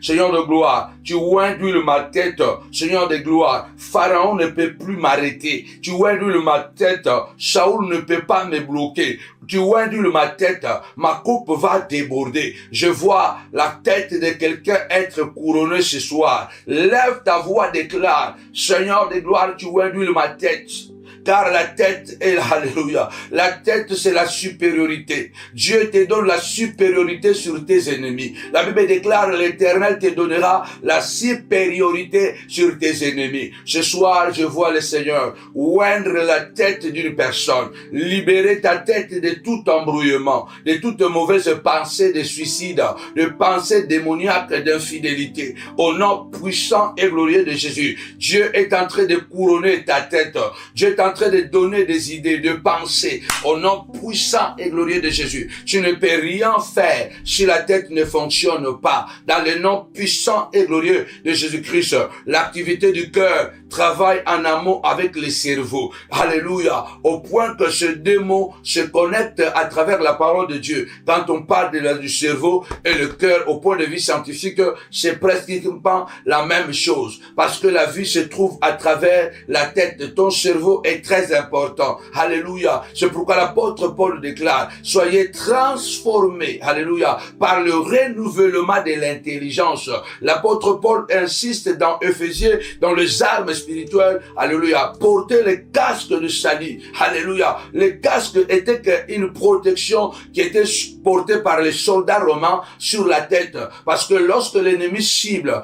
Seigneur de gloire, tu induis ma tête, Seigneur de gloire, Pharaon ne peut plus m'arrêter, tu induis ma tête, Saoul ne peut pas me bloquer, tu induis ma tête, ma coupe va déborder, je vois la tête de quelqu'un être couronnée ce soir, lève ta voix, déclare, Seigneur de gloire, tu induis ma tête, car la tête est, alléluia, la tête c'est la supériorité. Dieu te donne la supériorité sur tes ennemis. La Bible déclare, l'Éternel te donnera la supériorité sur tes ennemis. Ce soir, je vois le Seigneur oindre la tête d'une personne, libérer ta tête de tout embrouillement, de toute mauvaise pensée de suicide, de pensée démoniaque d'infidélité. Au nom puissant et glorieux de Jésus, Dieu est en train de couronner ta tête. Dieu est en train de donner des idées, de pensées. Au nom puissant et glorieux de Jésus, tu ne peux rien faire si la tête ne fonctionne pas. Dans le nom puissant et glorieux de Jésus-Christ, l'activité du cœur travaille en amont avec le cerveau. Alléluia. Au point que ce démon se connecte à travers la parole de Dieu. Quand on parle du cerveau et le cœur, au point de vue scientifique, c'est pratiquement la même chose. Parce que la vie se trouve à travers la tête. Ton cerveau est très important. Alléluia. C'est pourquoi l'apôtre Paul déclare, soyez transformés, alléluia, par le renouvellement de l'intelligence. L'apôtre Paul insiste dans Éphésiens, dans les armes spirituelles, alléluia, porter le casque de salut, alléluia. Le casque était une protection qui était portée par les soldats romains sur la tête, parce que lorsque l'ennemi cible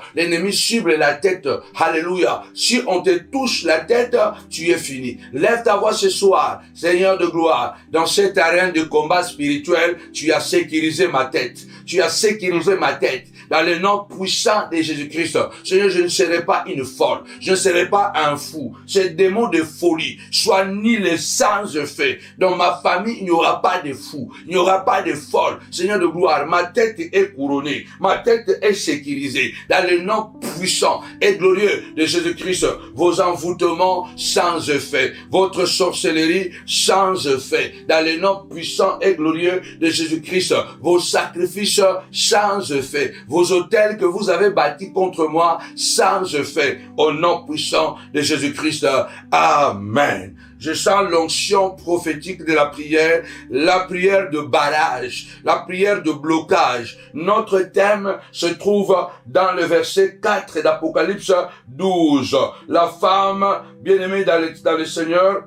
la tête, alléluia, si on te touche la tête, tu es fini. Lève ta voix ce soir, Seigneur de gloire, dans cette arène de combat spirituel, tu as sécurisé ma tête, tu as sécurisé ma tête. Dans le nom puissant de Jésus-Christ, Seigneur, je ne serai pas une folle, je ne serai pas un fou. Ces démons de folie soient nulls sans effet. Dans ma famille, il n'y aura pas de fous, il n'y aura pas de folles. Seigneur de gloire, ma tête est couronnée, ma tête est sécurisée. Dans le nom puissant et glorieux de Jésus-Christ, vos envoûtements sans effet, votre sorcellerie sans effet. Dans le nom puissant et glorieux de Jésus-Christ, vos sacrifices sans effet, vos autels que vous avez bâtis contre moi sans effet. Au nom puissant de Jésus-Christ. Amen. Je sens l'onction prophétique de la prière de barrage, la prière de blocage. Notre thème se trouve dans le verset 4 d'Apocalypse 12. La femme bien-aimée dans le Seigneur,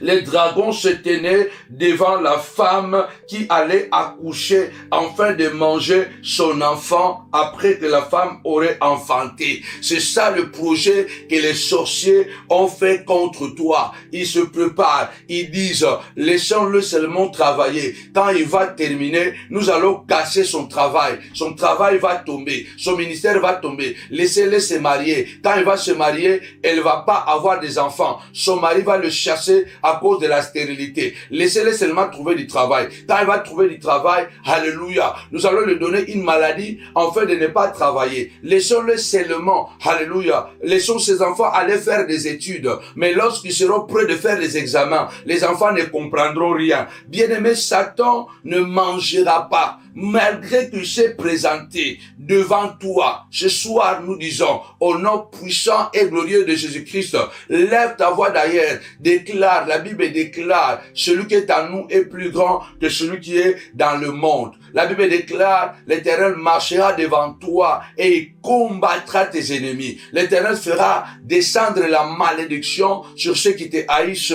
les dragons se tenaient devant la femme qui allait accoucher afin de manger son enfant après que la femme aurait enfanté. C'est ça le projet que les sorciers ont fait contre toi. Ils se préparent, ils disent, laissons-le seulement travailler. Quand il va terminer, nous allons casser son travail. Son travail va tomber, son ministère va tomber. Laissez-le se marier. Quand il va se marier, elle ne va pas avoir des enfants. Son mari va le chasser à cause de la stérilité. Laissez-le seulement trouver du travail. Quand il va trouver du travail, alléluia, nous allons lui donner une maladie afin de ne pas travailler. Laissons-le seulement, alléluia, laissons ces enfants aller faire des études. Mais lorsqu'ils seront prêts de faire les examens, les enfants ne comprendront rien. Bien-aimé, Satan ne mangera pas. Malgré qu'il s'est présenté devant toi, ce soir nous disons, au nom puissant et glorieux de Jésus-Christ, lève ta voix d'ailleurs, déclare, la Bible déclare, celui qui est en nous est plus grand que celui qui est dans le monde. La Bible déclare, l'Éternel marchera devant toi et il combattra tes ennemis. L'Éternel fera descendre la malédiction sur ceux qui te haïssent,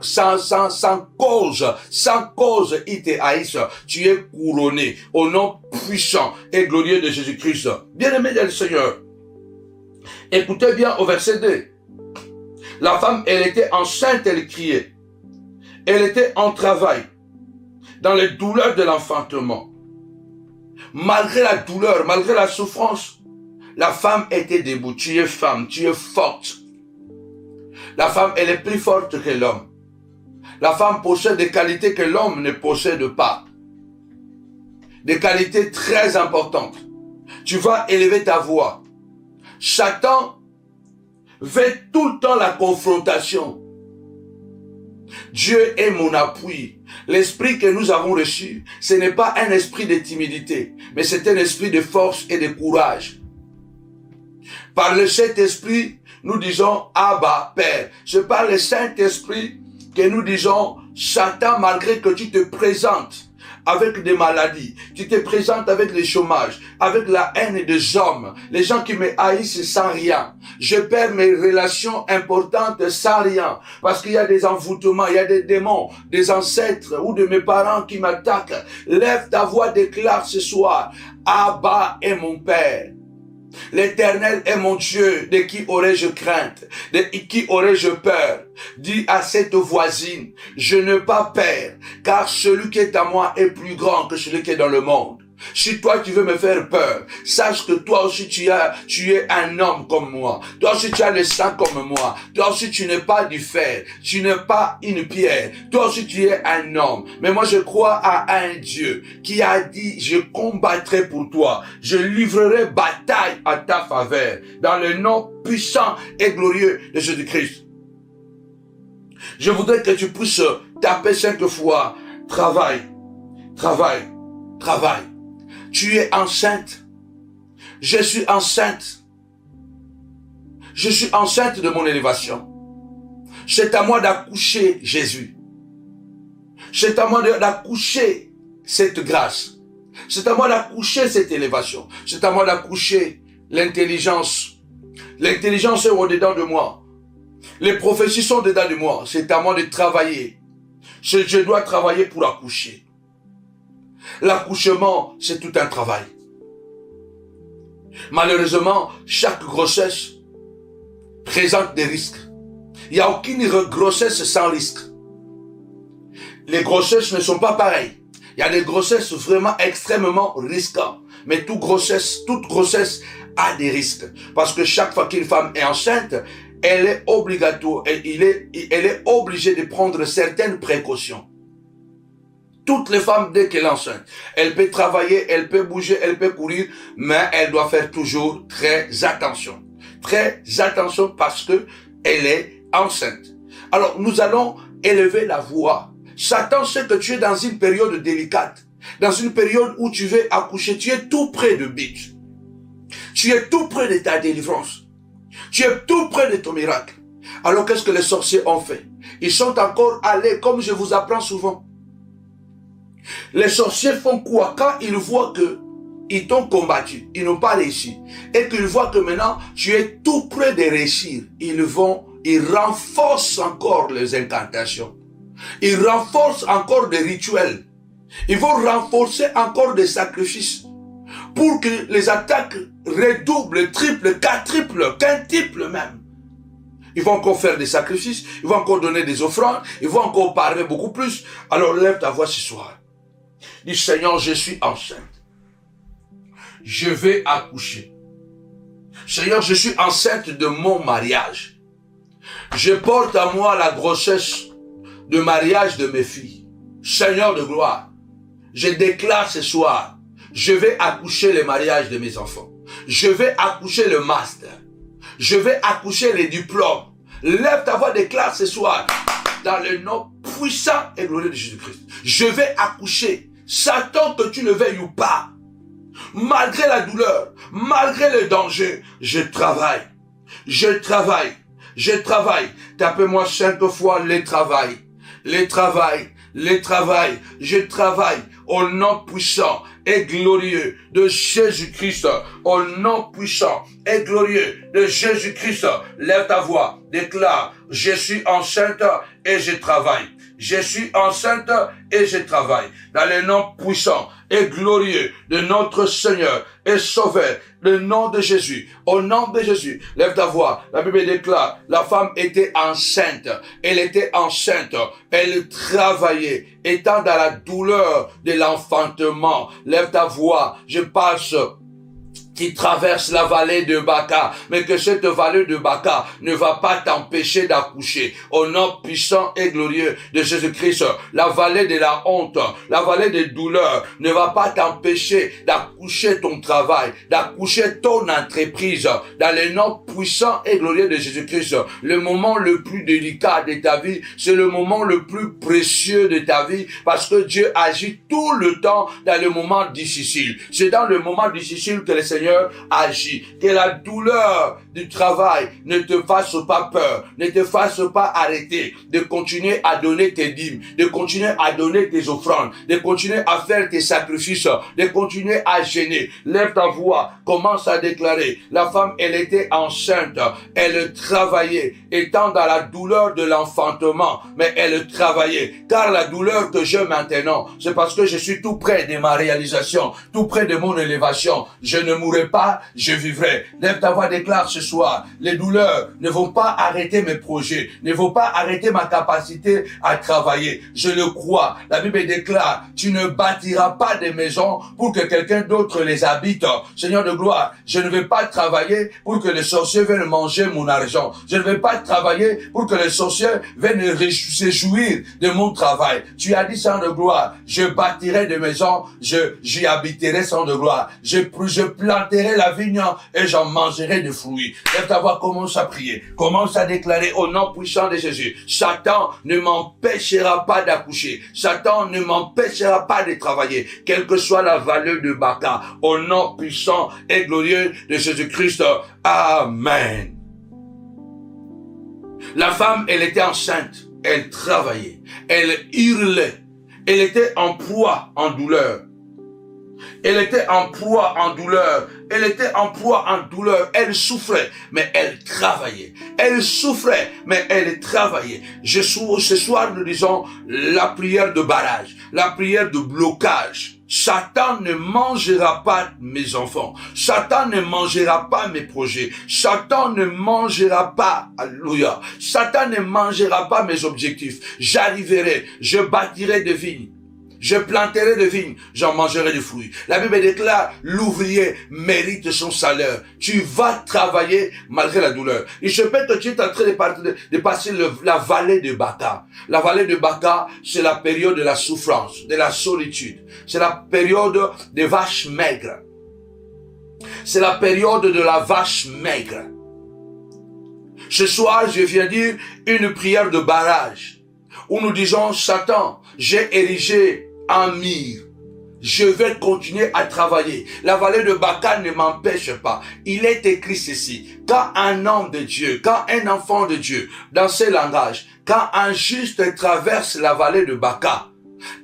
sans cause. Sans cause, ils te haïssent. Tu es couronné au nom puissant et glorieux de Jésus-Christ. Bien-aimé dans le Seigneur, écoutez bien au verset 2. La femme, elle était enceinte, elle criait. Elle était en travail, dans les douleurs de l'enfantement. Malgré la douleur, malgré la souffrance, la femme était debout. Tu es femme, tu es forte. La femme, elle est plus forte que l'homme. La femme possède des qualités que l'homme ne possède pas. Des qualités très importantes. Tu vas élever ta voix. Satan veut tout le temps la confrontation. Dieu est mon appui. L'esprit que nous avons reçu, ce n'est pas un esprit de timidité, mais c'est un esprit de force et de courage. Par le Saint-Esprit, nous disons Abba, Père. C'est par le Saint-Esprit que nous disons Satan, malgré que tu te présentes avec des maladies. Tu te présentes avec le chômage, avec la haine des hommes. Les gens qui me haïssent sans rien. Je perds mes relations importantes sans rien. Parce qu'il y a des envoûtements, il y a des démons, des ancêtres ou de mes parents qui m'attaquent. Lève ta voix, déclare ce soir. Abba est mon Père. L'Éternel est mon Dieu, de qui aurais-je crainte, de qui aurais-je peur? Dis à cette voisine, je n'ai pas peur, car celui qui est à moi est plus grand que celui qui est dans le monde. Si toi tu veux me faire peur, sache que toi aussi tu es un homme comme moi. Toi aussi tu as le sang comme moi. Toi aussi tu n'es pas du fer. Tu n'es pas une pierre. Toi aussi tu es un homme. Mais moi je crois à un Dieu qui a dit, je combattrai pour toi. Je livrerai bataille à ta faveur. Dans le nom puissant et glorieux de Jésus-Christ. Je voudrais que tu puisses taper 5 fois. Travail, travail, travail. Tu es enceinte. Je suis enceinte. Je suis enceinte de mon élévation. C'est à moi d'accoucher Jésus. C'est à moi d'accoucher cette grâce. C'est à moi d'accoucher cette élévation. C'est à moi d'accoucher l'intelligence. L'intelligence est au-dedans de moi. Les prophéties sont dedans de moi. C'est à moi de travailler. Je dois travailler pour accoucher. L'accouchement, c'est tout un travail. Malheureusement, chaque grossesse présente des risques. Il n'y a aucune grossesse sans risque. Les grossesses ne sont pas pareilles. Il y a des grossesses vraiment extrêmement risquantes. Mais toute grossesse a des risques. Parce que chaque fois qu'une femme est enceinte, elle est obligatoire, elle est obligée de prendre certaines précautions. Toutes les femmes, dès qu'elle est enceinte, elle peut travailler, elle peut bouger, elle peut courir, mais elle doit faire toujours très attention. Très attention parce que elle est enceinte. Alors, nous allons élever la voix. Satan sait que tu es dans une période délicate, dans une période où tu veux accoucher, tu es tout près de but. Tu es tout près de ta délivrance. Tu es tout près de ton miracle. Alors, qu'est-ce que les sorciers ont fait? Ils sont encore allés, comme je vous apprends souvent. Les sorciers font quoi? Quand ils voient que ils t'ont combattu, ils n'ont pas réussi, et qu'ils voient que maintenant tu es tout près de réussir, ils renforcent encore les incantations, ils renforcent encore des rituels, ils vont renforcer encore des sacrifices pour que les attaques redoublent, triplent, quadruplent, quintuplent même. Ils vont encore faire des sacrifices, ils vont encore donner des offrandes, ils vont encore parler beaucoup plus. Alors lève ta voix ce soir. Dis, Seigneur, je suis enceinte. Je vais accoucher. Seigneur, je suis enceinte de mon mariage. Je porte à moi la grossesse de mariage de mes filles. Seigneur de gloire, je déclare ce soir, je vais accoucher le mariage de mes enfants. Je vais accoucher le master. Je vais accoucher les diplômes. Lève ta voix, déclare ce soir, dans le nom puissant et glorieux de Jésus-Christ. Je vais accoucher. Satan, que tu le veuilles ou pas, malgré la douleur, malgré le danger, je travaille. Je travaille. Je travaille. Tapez-moi 5 fois les travail. Les travail. Les travail. Je travaille au nom puissant et glorieux de Jésus-Christ. Au nom puissant et glorieux de Jésus-Christ. Lève ta voix. Déclare, je suis enceinte et je travaille. Je suis enceinte et je travaille. Dans le nom puissant et glorieux de notre Seigneur et Sauveur, le nom de Jésus. Au nom de Jésus, lève ta voix. La Bible déclare, la femme était enceinte. Elle était enceinte. Elle travaillait, étant dans la douleur de l'enfantement. Lève ta voix. Je passe qui traverse la vallée de Baca, mais que cette vallée de Baca ne va pas t'empêcher d'accoucher. Au nom puissant et glorieux de Jésus-Christ, la vallée de la honte, la vallée des douleurs ne va pas t'empêcher d'accoucher ton travail, d'accoucher ton entreprise. Dans le nom puissant et glorieux de Jésus-Christ, le moment le plus délicat de ta vie, c'est le moment le plus précieux de ta vie, parce que Dieu agit tout le temps dans le moment difficile. C'est dans le moment difficile que le Seigneur Seigneur agit. Que la douleur du travail ne te fasse pas peur, ne te fasse pas arrêter de continuer à donner tes dîmes, de continuer à donner tes offrandes, de continuer à faire tes sacrifices, de continuer à gêner. Lève ta voix, commence à déclarer. La femme, elle était enceinte, elle travaillait, étant dans la douleur de l'enfantement, mais elle travaillait. Car la douleur que j'ai maintenant, c'est parce que je suis tout près de ma réalisation, tout près de mon élévation. Je ne mourrai pas, je vivrai. Lève ta voix, déclare ce soir. Les douleurs ne vont pas arrêter mes projets, ne vont pas arrêter ma capacité à travailler. Je le crois. La Bible déclare, tu ne bâtiras pas des maisons pour que quelqu'un d'autre les habite. Seigneur de gloire, je ne vais pas travailler pour que les sorciers viennent manger mon argent. Je ne vais pas travailler pour que les sorciers viennent se jouir de mon travail. Tu as dit, Seigneur de gloire, je bâtirai des maisons, j'y habiterai, Seigneur de gloire. Je planterai la vigne et j'en mangerai des fruits. Lève ta voix, commence à prier. Commence à déclarer au nom puissant de Jésus. Satan ne m'empêchera pas d'accoucher. Satan ne m'empêchera pas de travailler. Quelle que soit la vallée de Baca. Au nom puissant et glorieux de Jésus-Christ. Amen. La femme, elle était enceinte. Elle travaillait. Elle hurlait. Elle était en proie, en douleur. Elle était en proie, en douleur. Elle était en proie, en douleur. Elle souffrait, mais elle travaillait. Elle souffrait, mais elle travaillait. Ce soir, nous disons la prière de barrage, la prière de blocage. Satan ne mangera pas mes enfants. Satan ne mangera pas mes projets. Satan ne mangera pas, alléluia. Satan ne mangera pas mes objectifs. J'arriverai, je bâtirai des vignes. Je planterai des vignes, j'en mangerai des fruits. La Bible déclare, l'ouvrier mérite son salaire. Tu vas travailler malgré la douleur. Il se peut que tu es en train de passer la vallée de Baca. La vallée de Baca, c'est la période de la souffrance, de la solitude. C'est la période des vaches maigres. C'est la période de la vache maigre. Ce soir, je viens dire une prière de barrage où nous disons, Satan, j'ai érigé un mur. Je vais continuer à travailler. La vallée de Baca ne m'empêche pas. Il est écrit ceci. Quand un homme de Dieu, quand un enfant de Dieu, dans ce langage, quand un juste traverse la vallée de Baca,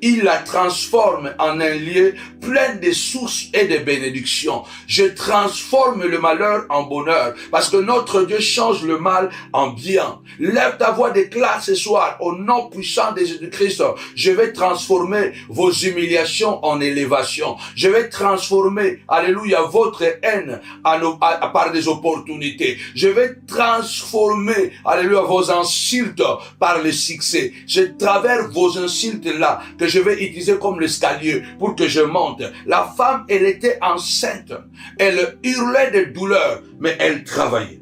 il la transforme en un lieu plein de sources et de bénédictions. Je transforme le malheur en bonheur parce que notre Dieu change le mal en bien. Lève ta voix, déclare ce soir au nom puissant de Jésus-Christ. Je vais transformer vos humiliations en élévation. Je vais transformer, alléluia, votre haine par des opportunités. Je vais transformer, alléluia, vos insultes par le succès. C'est à travers vos insultes là que je vais utiliser comme l'escalier pour que je monte. La femme, elle était enceinte. Elle hurlait de douleur, mais elle travaillait.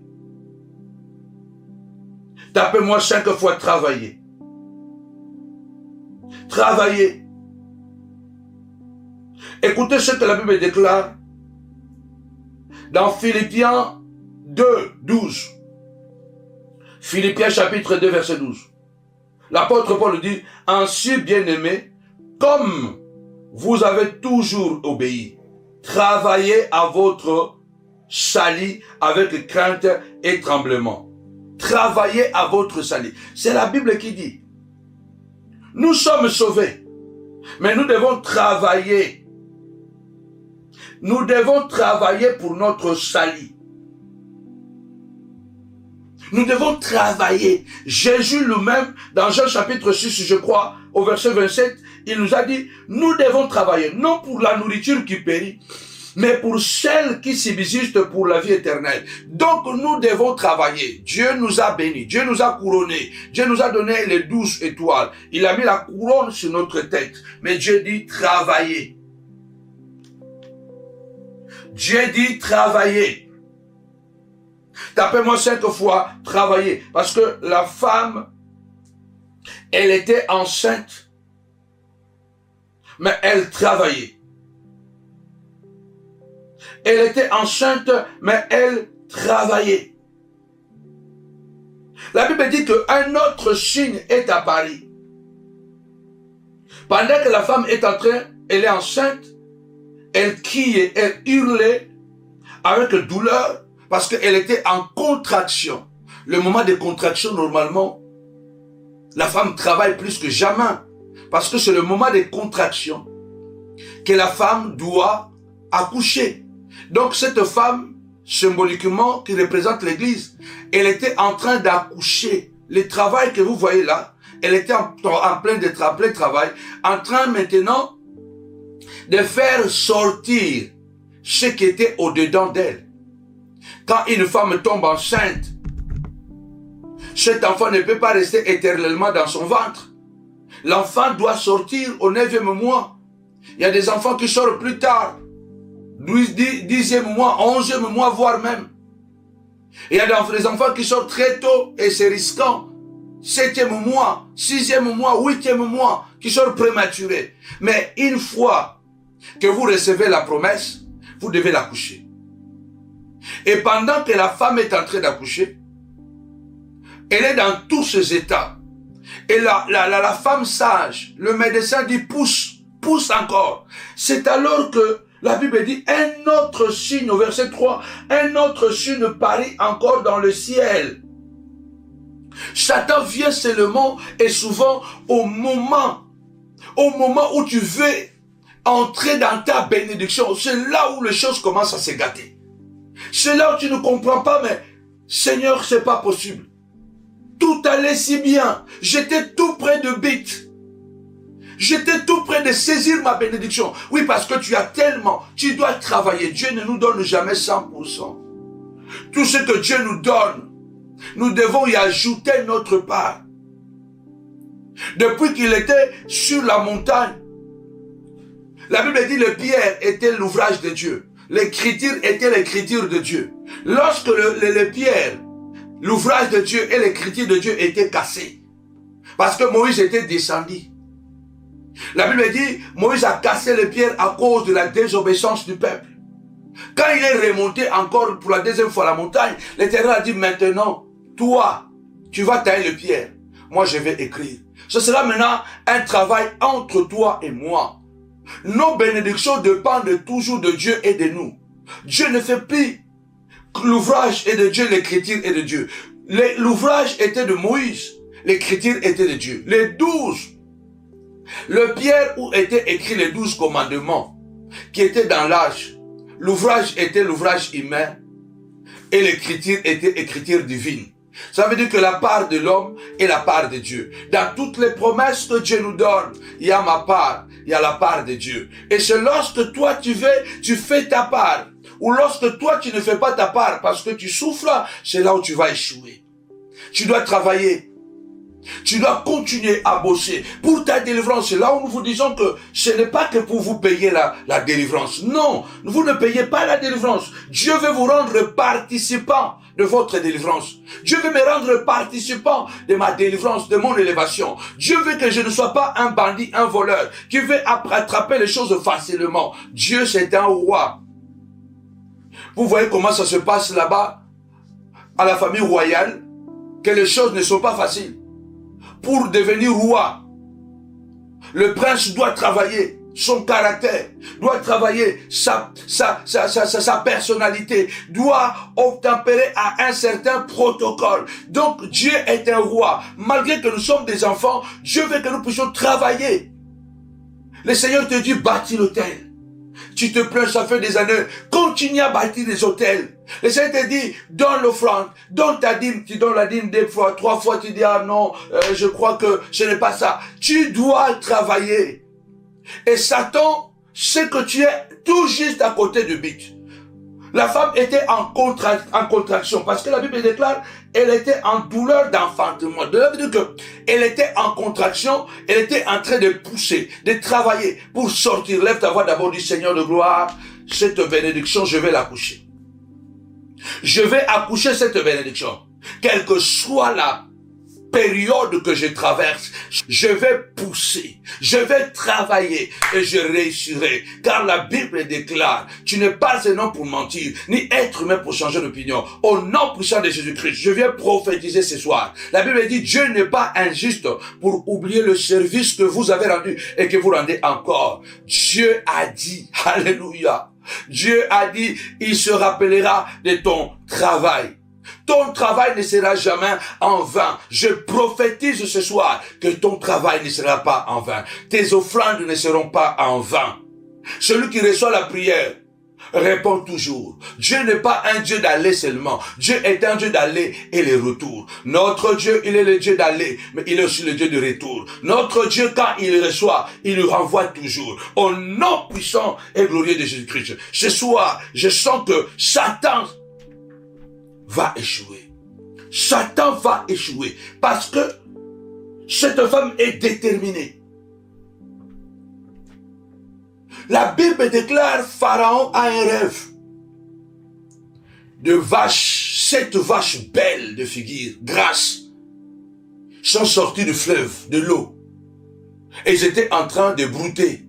Tapez-moi 5 fois travailler. Travailler. Écoutez ce que la Bible déclare dans Philippiens 2, 12. Philippiens chapitre 2, verset 12. L'apôtre Paul dit, ainsi bien-aimés, comme vous avez toujours obéi, travaillez à votre salut avec crainte et tremblement. Travaillez à votre salut. C'est la Bible qui dit, nous sommes sauvés, mais nous devons travailler. Nous devons travailler pour notre salut. Nous devons travailler. Jésus lui-même, dans Jean chapitre 6, je crois, au verset 27, il nous a dit, nous devons travailler, non pour la nourriture qui périt, mais pour celle qui subsiste pour la vie éternelle. Donc nous devons travailler. Dieu nous a bénis, Dieu nous a couronnés, Dieu nous a donné les 12 étoiles. Il a mis la couronne sur notre tête. Mais Dieu dit travailler. Dieu dit travailler. Tapez-moi 5 fois travailler. Parce que la femme, elle était enceinte, mais elle travaillait. Elle était enceinte, mais elle travaillait. La Bible dit qu'un autre signe est apparu. Pendant que la femme est en train, elle est enceinte, elle criait, elle hurlait, avec douleur, parce qu'elle était en contraction. Le moment de contraction, normalement, la femme travaille plus que jamais, parce que c'est le moment de contraction que la femme doit accoucher. Donc cette femme, symboliquement, qui représente l'Église, elle était en train d'accoucher. Le travail que vous voyez là, elle était en plein travail, en train maintenant de faire sortir ce qui était au-dedans d'elle. Quand une femme tombe enceinte, cet enfant ne peut pas rester éternellement dans son ventre. L'enfant doit sortir au 9e mois. Il y a des enfants qui sortent plus tard, 10e mois, 11e mois, voire même. Il y a des enfants qui sortent très tôt et c'est risquant. 7e mois, 6e mois, 8e mois, qui sortent prématurés. Mais une fois que vous recevez la promesse, vous devez l'accoucher. Et pendant que la femme est en train d'accoucher, elle est dans tous ses états. Et la femme sage, le médecin dit pousse encore. C'est alors que la Bible dit un autre signe, au verset 3, un autre signe parie encore dans le ciel. Satan vient seulement et souvent au moment où tu veux entrer dans ta bénédiction. C'est là où les choses commencent à se gâter. C'est là où tu ne comprends pas, mais Seigneur, c'est pas possible. Tout allait si bien. J'étais tout près de but. J'étais tout près de saisir ma bénédiction. Oui, parce que tu dois travailler. Dieu ne nous donne jamais 100%. Tout ce que Dieu nous donne, nous devons y ajouter notre part. Depuis qu'il était sur la montagne, la Bible dit que pierre était l'ouvrage de Dieu. L'écriture était l'écriture de Dieu. Lorsque les pierres, l'ouvrage de Dieu et l'écriture de Dieu étaient cassés, parce que Moïse était descendu. La Bible dit, Moïse a cassé les pierres à cause de la désobéissance du peuple. Quand il est remonté encore pour la deuxième fois à la montagne, l'Éternel a dit, maintenant, toi, tu vas tailler les pierres. Moi, je vais écrire. Ce sera maintenant un travail entre toi et moi. Nos bénédictions dépendent toujours de Dieu et de nous. Dieu ne fait plus que l'ouvrage est de Dieu, l'écriture est de Dieu. L'ouvrage était de Moïse, l'écriture était de Dieu. Les 12, le pierre où étaient écrits les 12 commandements, qui étaient dans l'âge, l'ouvrage était l'ouvrage humain et l'écriture était écriture divine. Ça veut dire que la part de l'homme est la part de Dieu. Dans toutes les promesses que Dieu nous donne, il y a ma part, il y a la part de Dieu. Et c'est lorsque toi tu fais ta part, ou lorsque toi tu ne fais pas ta part parce que tu souffres, c'est là où tu vas échouer. Tu dois travailler. Tu dois continuer à bosser pour ta délivrance. C'est là où nous vous disons que ce n'est pas que pour vous payer la délivrance. Non, vous ne payez pas la délivrance. Dieu veut vous rendre participant de votre délivrance. Dieu veut me rendre participant de ma délivrance, de mon élévation. Dieu veut que je ne sois pas un bandit, un voleur, qui veut attraper les choses facilement. Dieu, c'est un roi. Vous voyez comment ça se passe là-bas, à la famille royale, que les choses ne sont pas faciles. Pour devenir roi, le prince doit travailler son caractère, doit travailler sa personnalité, doit obtempérer à un certain protocole. Donc Dieu est un roi. Malgré que nous sommes des enfants, Dieu veut que nous puissions travailler. Le Seigneur te dit, bâtis l'autel. Tu te plains, ça fait des années. Continue à bâtir des hôtels. Le Seigneur te dit, donne l'offrande, donne ta dîme. Tu donnes la dîme 2 fois, 3 fois, tu dis, ah non, je crois que ce n'est pas ça. Tu dois travailler. Et Satan sait que tu es tout juste à côté du but. La femme était en contraction, parce que la Bible déclare, elle était en douleur d'enfantement. Ça veut dire qu'elle était en contraction, elle était en train de pousser, de travailler pour sortir. Lève ta voix d'abord du Seigneur de gloire. Cette bénédiction, je vais l'accoucher. Je vais accoucher cette bénédiction. Quelle que soit la période que je traverse, je vais pousser, je vais travailler et je réussirai. Car la Bible déclare, tu n'es pas un homme pour mentir, ni être humain pour changer d'opinion. Au nom puissant de Jésus-Christ, je viens prophétiser ce soir. La Bible dit, Dieu n'est pas injuste pour oublier le service que vous avez rendu et que vous rendez encore. Dieu a dit, alléluia, Dieu a dit, il se rappellera de ton travail. Ton travail ne sera jamais en vain. Je prophétise ce soir que ton travail ne sera pas en vain. Tes offrandes ne seront pas en vain. Celui qui reçoit la prière répond toujours. Dieu n'est pas un Dieu d'aller seulement. Dieu est un Dieu d'aller et le retour. Notre Dieu, il est le Dieu d'aller, mais il est aussi le Dieu de retour. Notre Dieu, quand il reçoit, il nous renvoie toujours. Au nom puissant et glorieux de Jésus-Christ. Ce soir, je sens que Satan va échouer. Satan va échouer. Parce que cette femme est déterminée. La Bible déclare, Pharaon a un rêve de vaches, 7 vaches belles de figure, grasses, sont sorties du fleuve, de l'eau. Et ils étaient en train de brouter.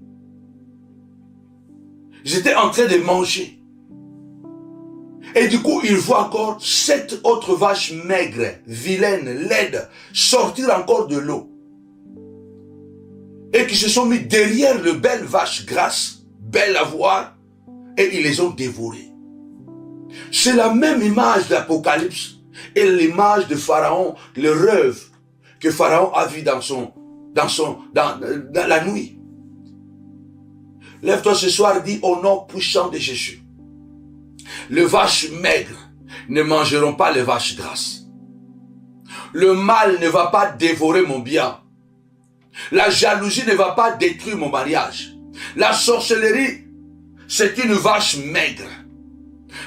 Ils étaient en train de manger. Et du coup, il voit encore 7 autres vaches maigres, vilaines, laides, sortir encore de l'eau. Et qui se sont mis derrière le belle vache grasse, belle à voir, et ils les ont dévorées. C'est la même image d'Apocalypse et l'image de Pharaon, le rêve que Pharaon a vu dans la nuit. Lève-toi ce soir et dis au nom puissant de Jésus. Les vaches maigres ne mangeront pas les vaches grasses. Le mal ne va pas dévorer mon bien. La jalousie ne va pas détruire mon mariage. La sorcellerie, c'est une vache maigre.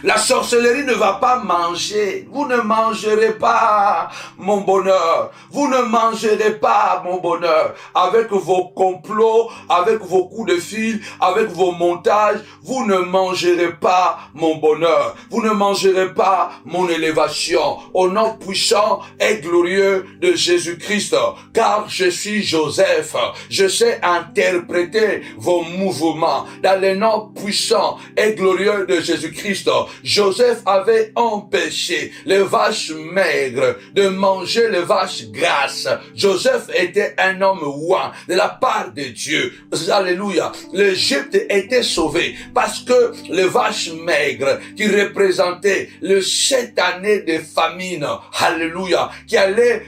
La sorcellerie ne va pas manger. Vous ne mangerez pas mon bonheur. Vous ne mangerez pas mon bonheur. Avec vos complots, avec vos coups de fil, avec vos montages, vous ne mangerez pas mon bonheur. Vous ne mangerez pas mon élévation. Au nom puissant et glorieux de Jésus-Christ. Car je suis Joseph. Je sais interpréter vos mouvements. Dans le nom puissant et glorieux de Jésus-Christ. Joseph avait empêché les vaches maigres de manger les vaches grasses. Joseph était un homme ouin de la part de Dieu. Alléluia. L'Égypte était sauvée parce que les vaches maigres qui représentaient les 7 années de famine, alléluia, qui allait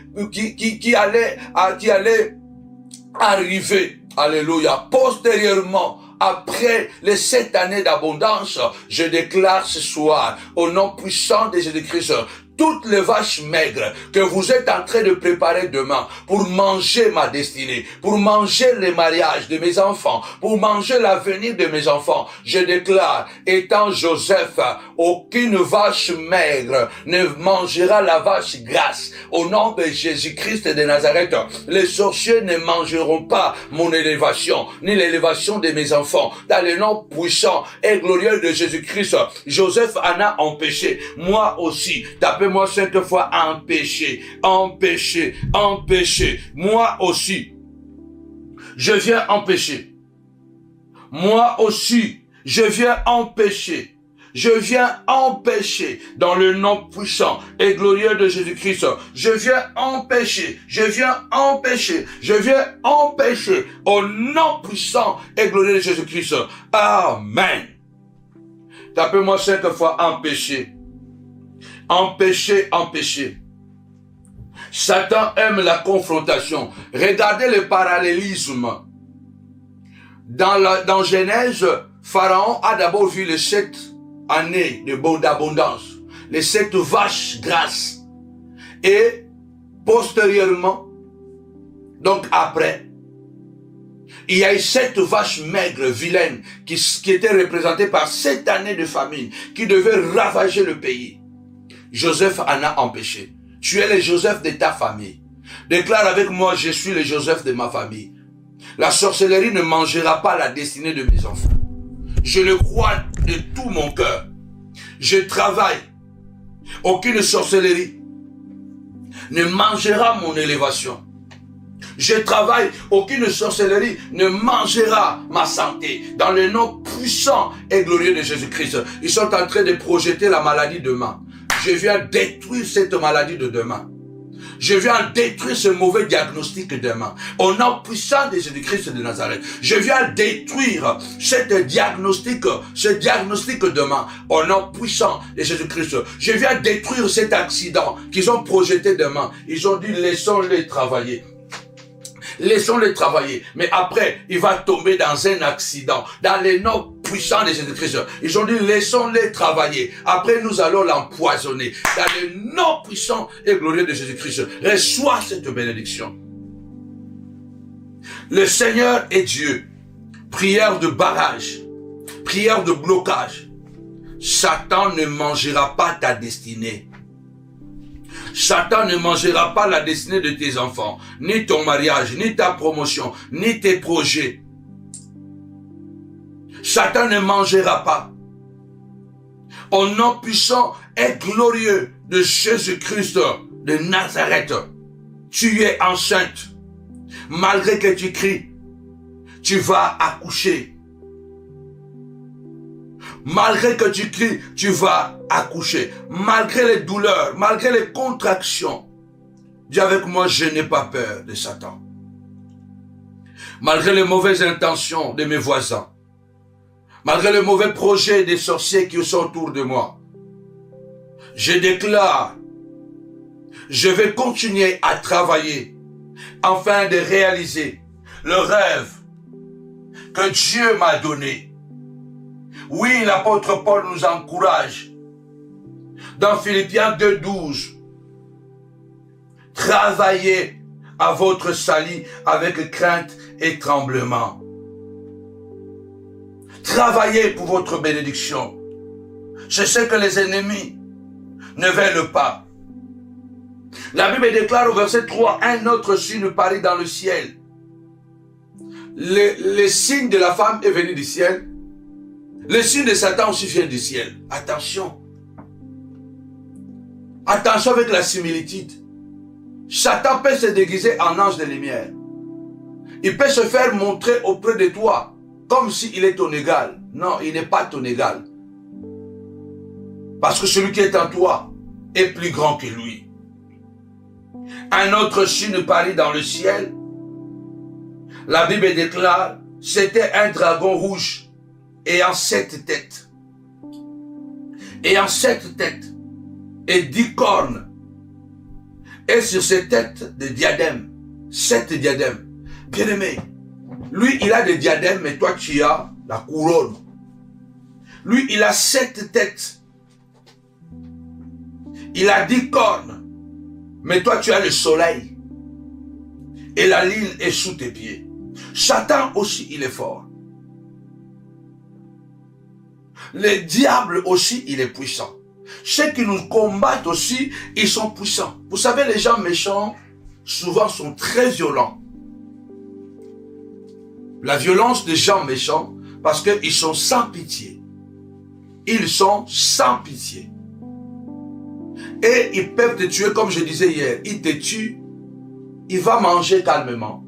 arriver, alléluia, postérieurement, après les 7 années d'abondance, je déclare ce soir, au nom puissant de Jésus-Christ, toutes les vaches maigres que vous êtes en train de préparer demain pour manger ma destinée, pour manger les mariages de mes enfants, pour manger l'avenir de mes enfants, je déclare, étant Joseph, aucune vache maigre ne mangera la vache grasse. Au nom de Jésus-Christ de Nazareth, les sorciers ne mangeront pas mon élévation, ni l'élévation de mes enfants. Dans le nom puissant et glorieux de Jésus-Christ, Joseph en a empêché. Moi aussi, tapez-moi 5 fois empêcher, empêcher, empêcher. Moi aussi, je viens empêcher. Moi aussi, je viens empêcher. Je viens empêcher dans le nom puissant et glorieux de Jésus-Christ. Je viens empêcher, je viens empêcher, je viens empêcher au nom puissant et glorieux de Jésus-Christ. Amen. Tapez-moi 5 fois empêcher. Empêcher, empêcher. Satan aime la confrontation. Regardez le parallélisme. Dans Genèse, Pharaon a d'abord vu les 7 années d'abondance, les 7 vaches grasses. Et postérieurement, donc après, il y a eu 7 vaches maigres, vilaines, qui étaient représentées par 7 années de famine, qui devaient ravager le pays. Joseph en a empêché. Tu es le Joseph de ta famille. Déclare avec moi, je suis le Joseph de ma famille. La sorcellerie ne mangera pas la destinée de mes enfants. Je le crois de tout mon cœur. Je travaille. Aucune sorcellerie ne mangera mon élévation. Je travaille. Aucune sorcellerie ne mangera ma santé. Dans le nom puissant et glorieux de Jésus-Christ. Ils sont en train de projeter la maladie demain. Je viens détruire cette maladie de demain. Je viens détruire ce mauvais diagnostic demain. Au nom puissant de Jésus-Christ de Nazareth. Je viens détruire ce diagnostic demain. Au nom puissant de Jésus-Christ. Je viens détruire cet accident qu'ils ont projeté demain. Ils ont dit, laissons-les travailler. Laissons-le travailler. Mais après, il va tomber dans un accident. Dans les noms puissants de Jésus-Christ. Ils ont dit, laissons-les travailler. Après, nous allons l'empoisonner. Dans les noms puissants et glorieux de Jésus-Christ. Reçois cette bénédiction. Le Seigneur est Dieu. Prière de barrage. Prière de blocage. Satan ne mangera pas ta destinée. Satan ne mangera pas la destinée de tes enfants, ni ton mariage, ni ta promotion, ni tes projets. Satan ne mangera pas. Au nom puissant et glorieux de Jésus-Christ de Nazareth, tu es enceinte. Malgré que tu cries, tu vas accoucher. Malgré que tu cries, tu vas accoucher. Malgré les douleurs, malgré les contractions. Dis avec moi, je n'ai pas peur de Satan. Malgré les mauvaises intentions de mes voisins. Malgré les mauvais projets des sorciers qui sont autour de moi. Je déclare, je vais continuer à travailler afin de réaliser le rêve que Dieu m'a donné. Oui, l'apôtre Paul nous encourage dans Philippiens 2:12. Travaillez à votre salut avec crainte et tremblement. Travaillez pour votre bénédiction. Je sais que les ennemis ne veulent pas. La Bible déclare au verset 3, un autre signe paraît dans le ciel. Le signe de la femme est venu du ciel. Le signe de Satan aussi vient du ciel. Attention. Attention avec la similitude. Satan peut se déguiser en ange de lumière. Il peut se faire montrer auprès de toi comme s'il est ton égal. Non, il n'est pas ton égal. Parce que celui qui est en toi est plus grand que lui. Un autre signe paraît dans le ciel. La Bible déclare, c'était un dragon rouge. Ayant 7 têtes. Ayant 7 têtes. Et 10 cornes. Et sur ces têtes, des diadèmes. 7 diadèmes. Bien aimé. Lui, il a des diadèmes, mais toi, tu as la couronne. Lui, il a 7 têtes. Il a 10 cornes. Mais toi, tu as le soleil. Et la lune est sous tes pieds. Satan aussi, il est fort. Le diable aussi, il est puissant. Ceux qui nous combattent aussi, ils sont puissants. Vous savez, les gens méchants, souvent, sont très violents. La violence des gens méchants, parce qu'ils sont sans pitié. Ils sont sans pitié. Et ils peuvent te tuer, comme je disais hier. Ils te tuent, il va manger calmement.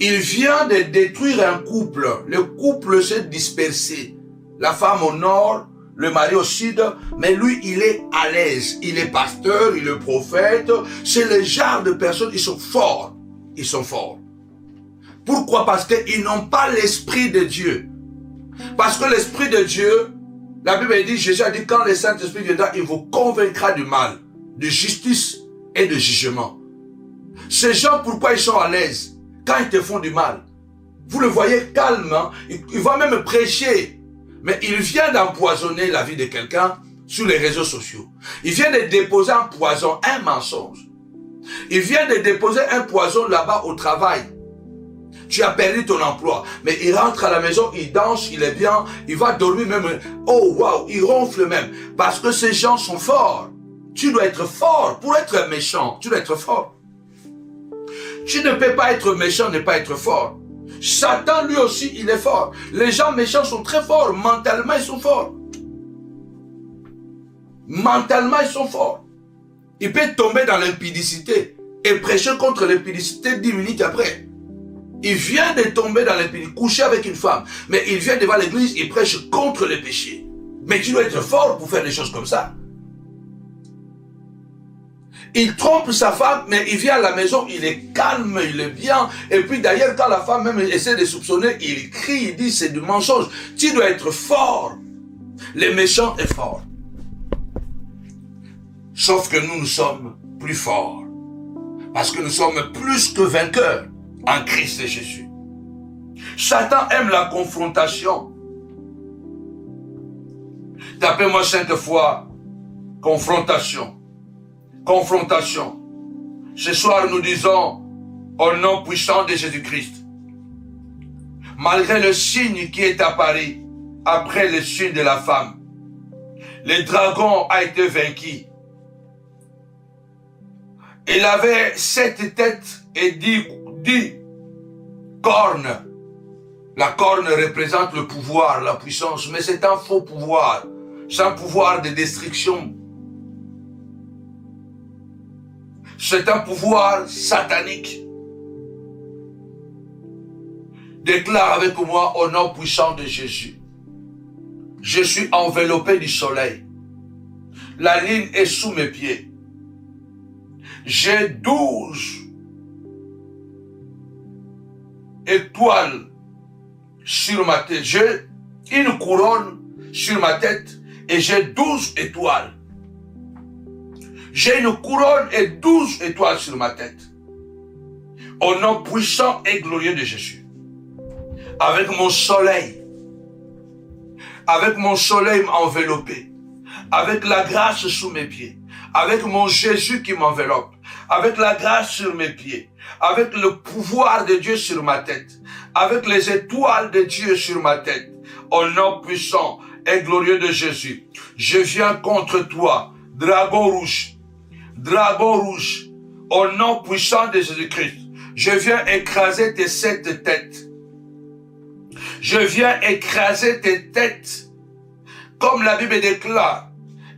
Il vient de détruire un couple. Le couple s'est dispersé. La femme au nord, le mari au sud. Mais lui, il est à l'aise. Il est pasteur, il est prophète. C'est le genre de personnes, ils sont forts. Ils sont forts. Pourquoi? Parce qu'ils n'ont pas l'esprit de Dieu. Parce que l'esprit de Dieu, la Bible dit, Jésus a dit, quand le Saint-Esprit viendra, il vous convaincra du mal, de justice et de jugement. Ces gens, pourquoi ils sont à l'aise? Quand ils te font du mal, vous le voyez calme, hein? Il va même prêcher, mais il vient d'empoisonner la vie de quelqu'un sur les réseaux sociaux. Il vient de déposer un poison, un mensonge. Il vient de déposer un poison là-bas au travail. Tu as perdu ton emploi, mais il rentre à la maison, il danse, il est bien, il va dormir même. Oh waouh, il ronfle même, parce que ces gens sont forts. Tu dois être fort pour être méchant. Tu dois être fort. Tu ne peux pas être méchant, ne pas être fort. Satan, lui aussi, il est fort. Les gens méchants sont très forts. Mentalement, ils sont forts. Mentalement, ils sont forts. Il peut tomber dans l'impudicité et prêcher contre l'impudicité 10 minutes après. Il vient de tomber dans l'impudicité, coucher avec une femme. Mais il vient devant l'église, il prêche contre le péché. Mais tu dois être fort pour faire des choses comme ça. Il trompe sa femme, mais il vient à la maison, il est calme, il est bien. Et puis d'ailleurs, quand la femme même essaie de soupçonner, il crie, il dit c'est du mensonge. Tu dois être fort. Le méchant est fort. Sauf que nous sommes plus forts. Parce que nous sommes plus que vainqueurs en Christ Jésus. Satan aime la confrontation. Tapez-moi 5 fois confrontation. Confrontation. Ce soir, nous disons au nom puissant de Jésus-Christ, malgré le signe qui est apparu après le signe de la femme, le dragon a été vaincu. Il avait 7 têtes et 10 cornes. La corne représente le pouvoir, la puissance, mais c'est un faux pouvoir. C'est un pouvoir de destruction. C'est un pouvoir satanique. Déclare avec moi au nom puissant de Jésus. Je suis enveloppé du soleil. La ligne est sous mes pieds. J'ai 12 étoiles sur ma tête. J'ai une couronne sur ma tête et j'ai 12 étoiles. J'ai une couronne et 12 étoiles sur ma tête. Au nom puissant et glorieux de Jésus. Avec mon soleil enveloppé. Avec la grâce sous mes pieds. Avec mon Jésus qui m'enveloppe. Avec la grâce sur mes pieds. Avec le pouvoir de Dieu sur ma tête. Avec les étoiles de Dieu sur ma tête. Au nom puissant et glorieux de Jésus. Je viens contre toi, dragon rouge. Dragon rouge, au nom puissant de Jésus-Christ, je viens écraser tes 7 têtes. Je viens écraser tes têtes. Comme la Bible déclare,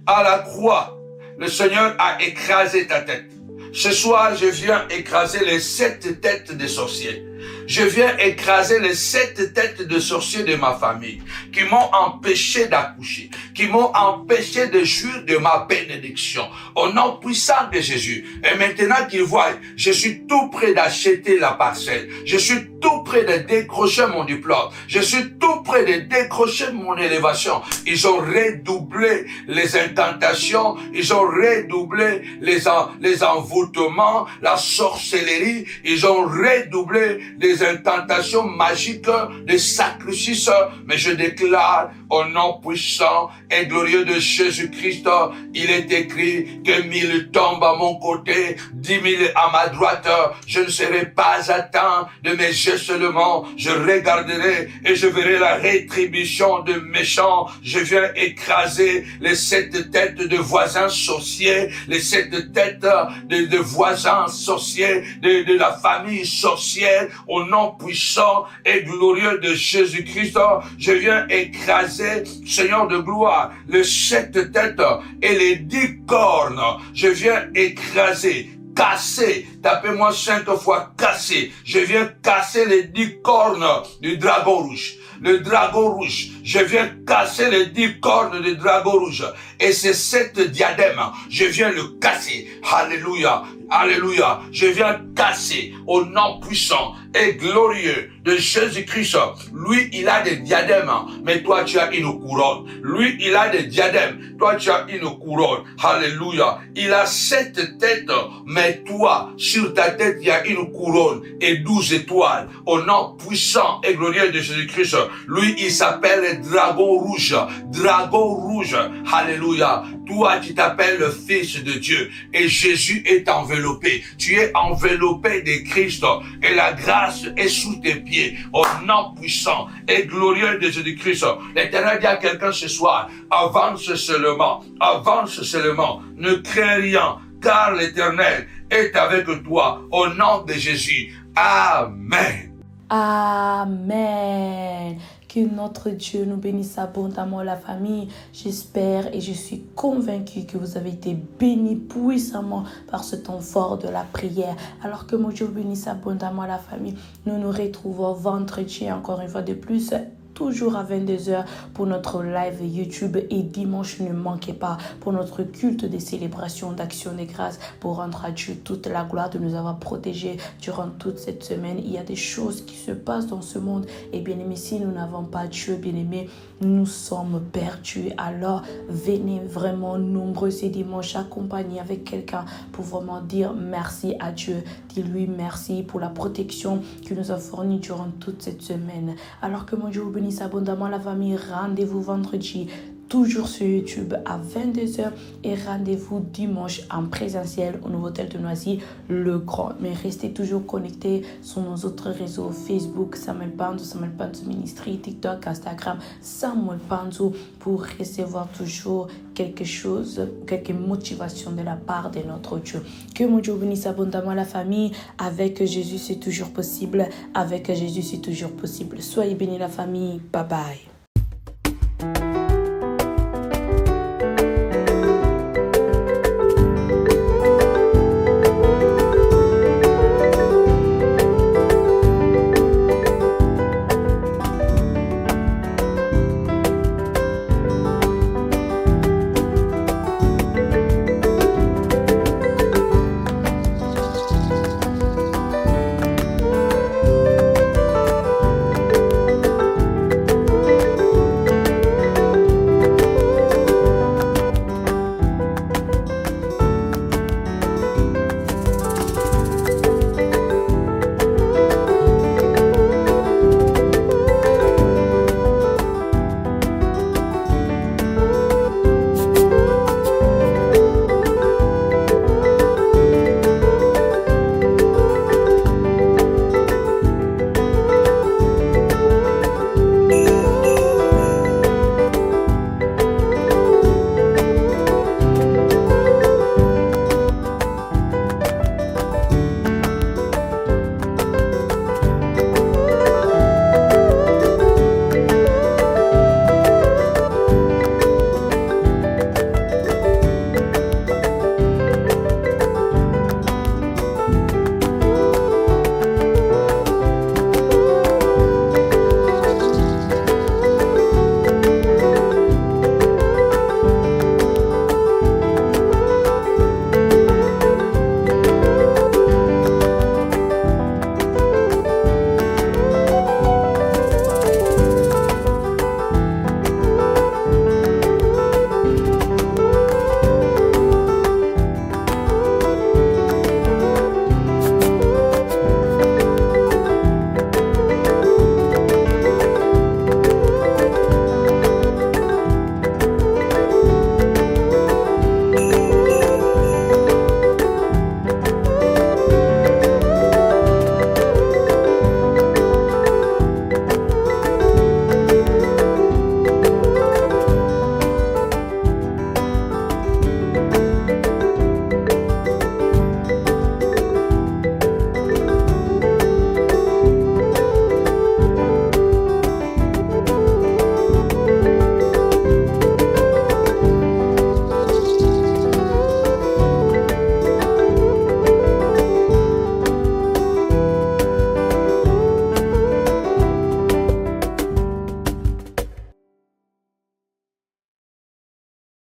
à la croix, le Seigneur a écrasé ta tête. Ce soir, je viens écraser les 7 têtes des sorciers. Je viens écraser les 7 têtes de sorciers de ma famille qui m'ont empêché d'accoucher, qui m'ont empêché de jouir de ma bénédiction. Au nom puissant de Jésus. Et maintenant qu'ils voient, je suis tout près d'acheter la parcelle. Je suis tout près de décrocher mon diplôme. Je suis tout près de décrocher mon élévation. Ils ont redoublé les incantations. Ils ont redoublé les envoûtements, la sorcellerie. Ils ont redoublé les incantations magiques, des sacrifices, mais je déclare au nom puissant et glorieux de Jésus-Christ, il est écrit que 1000 tombent à mon côté, 10 000 à ma droite, je ne serai pas atteint de mes yeux seulement, je regarderai et je verrai la rétribution de méchants. Je viens écraser les 7 têtes de voisins sorciers, les 7 têtes de voisins sorciers, de la famille sorcière, au nom puissant et glorieux de Jésus-Christ, je viens écraser, Seigneur de gloire, les 7 têtes et les 10 cornes. Je viens écraser, casser, tapez-moi 5 fois casser. Je viens casser les 10 cornes du dragon rouge. Le dragon rouge, je viens casser les 10 cornes du dragon rouge. Et ces 7 diadèmes, je viens le casser. Alléluia, alléluia. Je viens casser au nom puissant et glorieux de Jésus-Christ. Lui, il a des diadèmes, mais toi, tu as une couronne. Lui, il a des diadèmes, toi, tu as une couronne. Alléluia. Il a 7 têtes, mais toi, sur ta tête, il y a une couronne et 12 étoiles. Au nom puissant et glorieux de Jésus-Christ. Lui, il s'appelle le dragon rouge. Dragon rouge. Alléluia. Toi, tu t'appelles le Fils de Dieu. Et Jésus est enveloppé. Tu es enveloppé de Christ. Et la grâce est sous tes pieds. Au nom puissant et glorieux de Jésus-Christ. L'Éternel dit à quelqu'un ce soir, avance seulement. Avance seulement. Ne crains rien. Car l'Éternel est avec toi. Au nom de Jésus. Amen. Amen. Que notre Dieu nous bénisse abondamment, la famille. J'espère et je suis convaincue que vous avez été bénis puissamment par ce temps fort de la prière. Alors que mon Dieu bénisse abondamment la famille. Nous nous retrouvons vendredi encore une fois de plus. toujours à 22h pour notre live YouTube. Et dimanche, ne manquez pas pour notre culte des célébrations d'action des grâces, pour rendre à Dieu toute la gloire de nous avoir protégés durant toute cette semaine. Il y a des choses qui se passent dans ce monde. Et bien aimé, si nous n'avons pas Dieu, bien aimé, nous sommes perdus. Alors, venez vraiment nombreux ces dimanches, accompagnés avec quelqu'un pour vraiment dire merci à Dieu. Dis-lui merci pour la protection qu'il nous a fournie durant toute cette semaine. Alors que mon Dieu vous bénisse abondamment, la famille. Rendez-vous vendredi, toujours sur YouTube à 22h, et rendez-vous dimanche en présentiel au nouveau hôtel de Noisy, le Grand. Mais restez toujours connectés sur nos autres réseaux: Facebook, Samuel Panzo Ministry, TikTok, Instagram, Samuel Panzo, pour recevoir toujours quelque chose, quelques motivations de la part de notre Dieu. Que mon Dieu bénisse abondamment la famille. Avec Jésus, c'est toujours possible. Avec Jésus, c'est toujours possible. Soyez bénis la famille. Bye bye.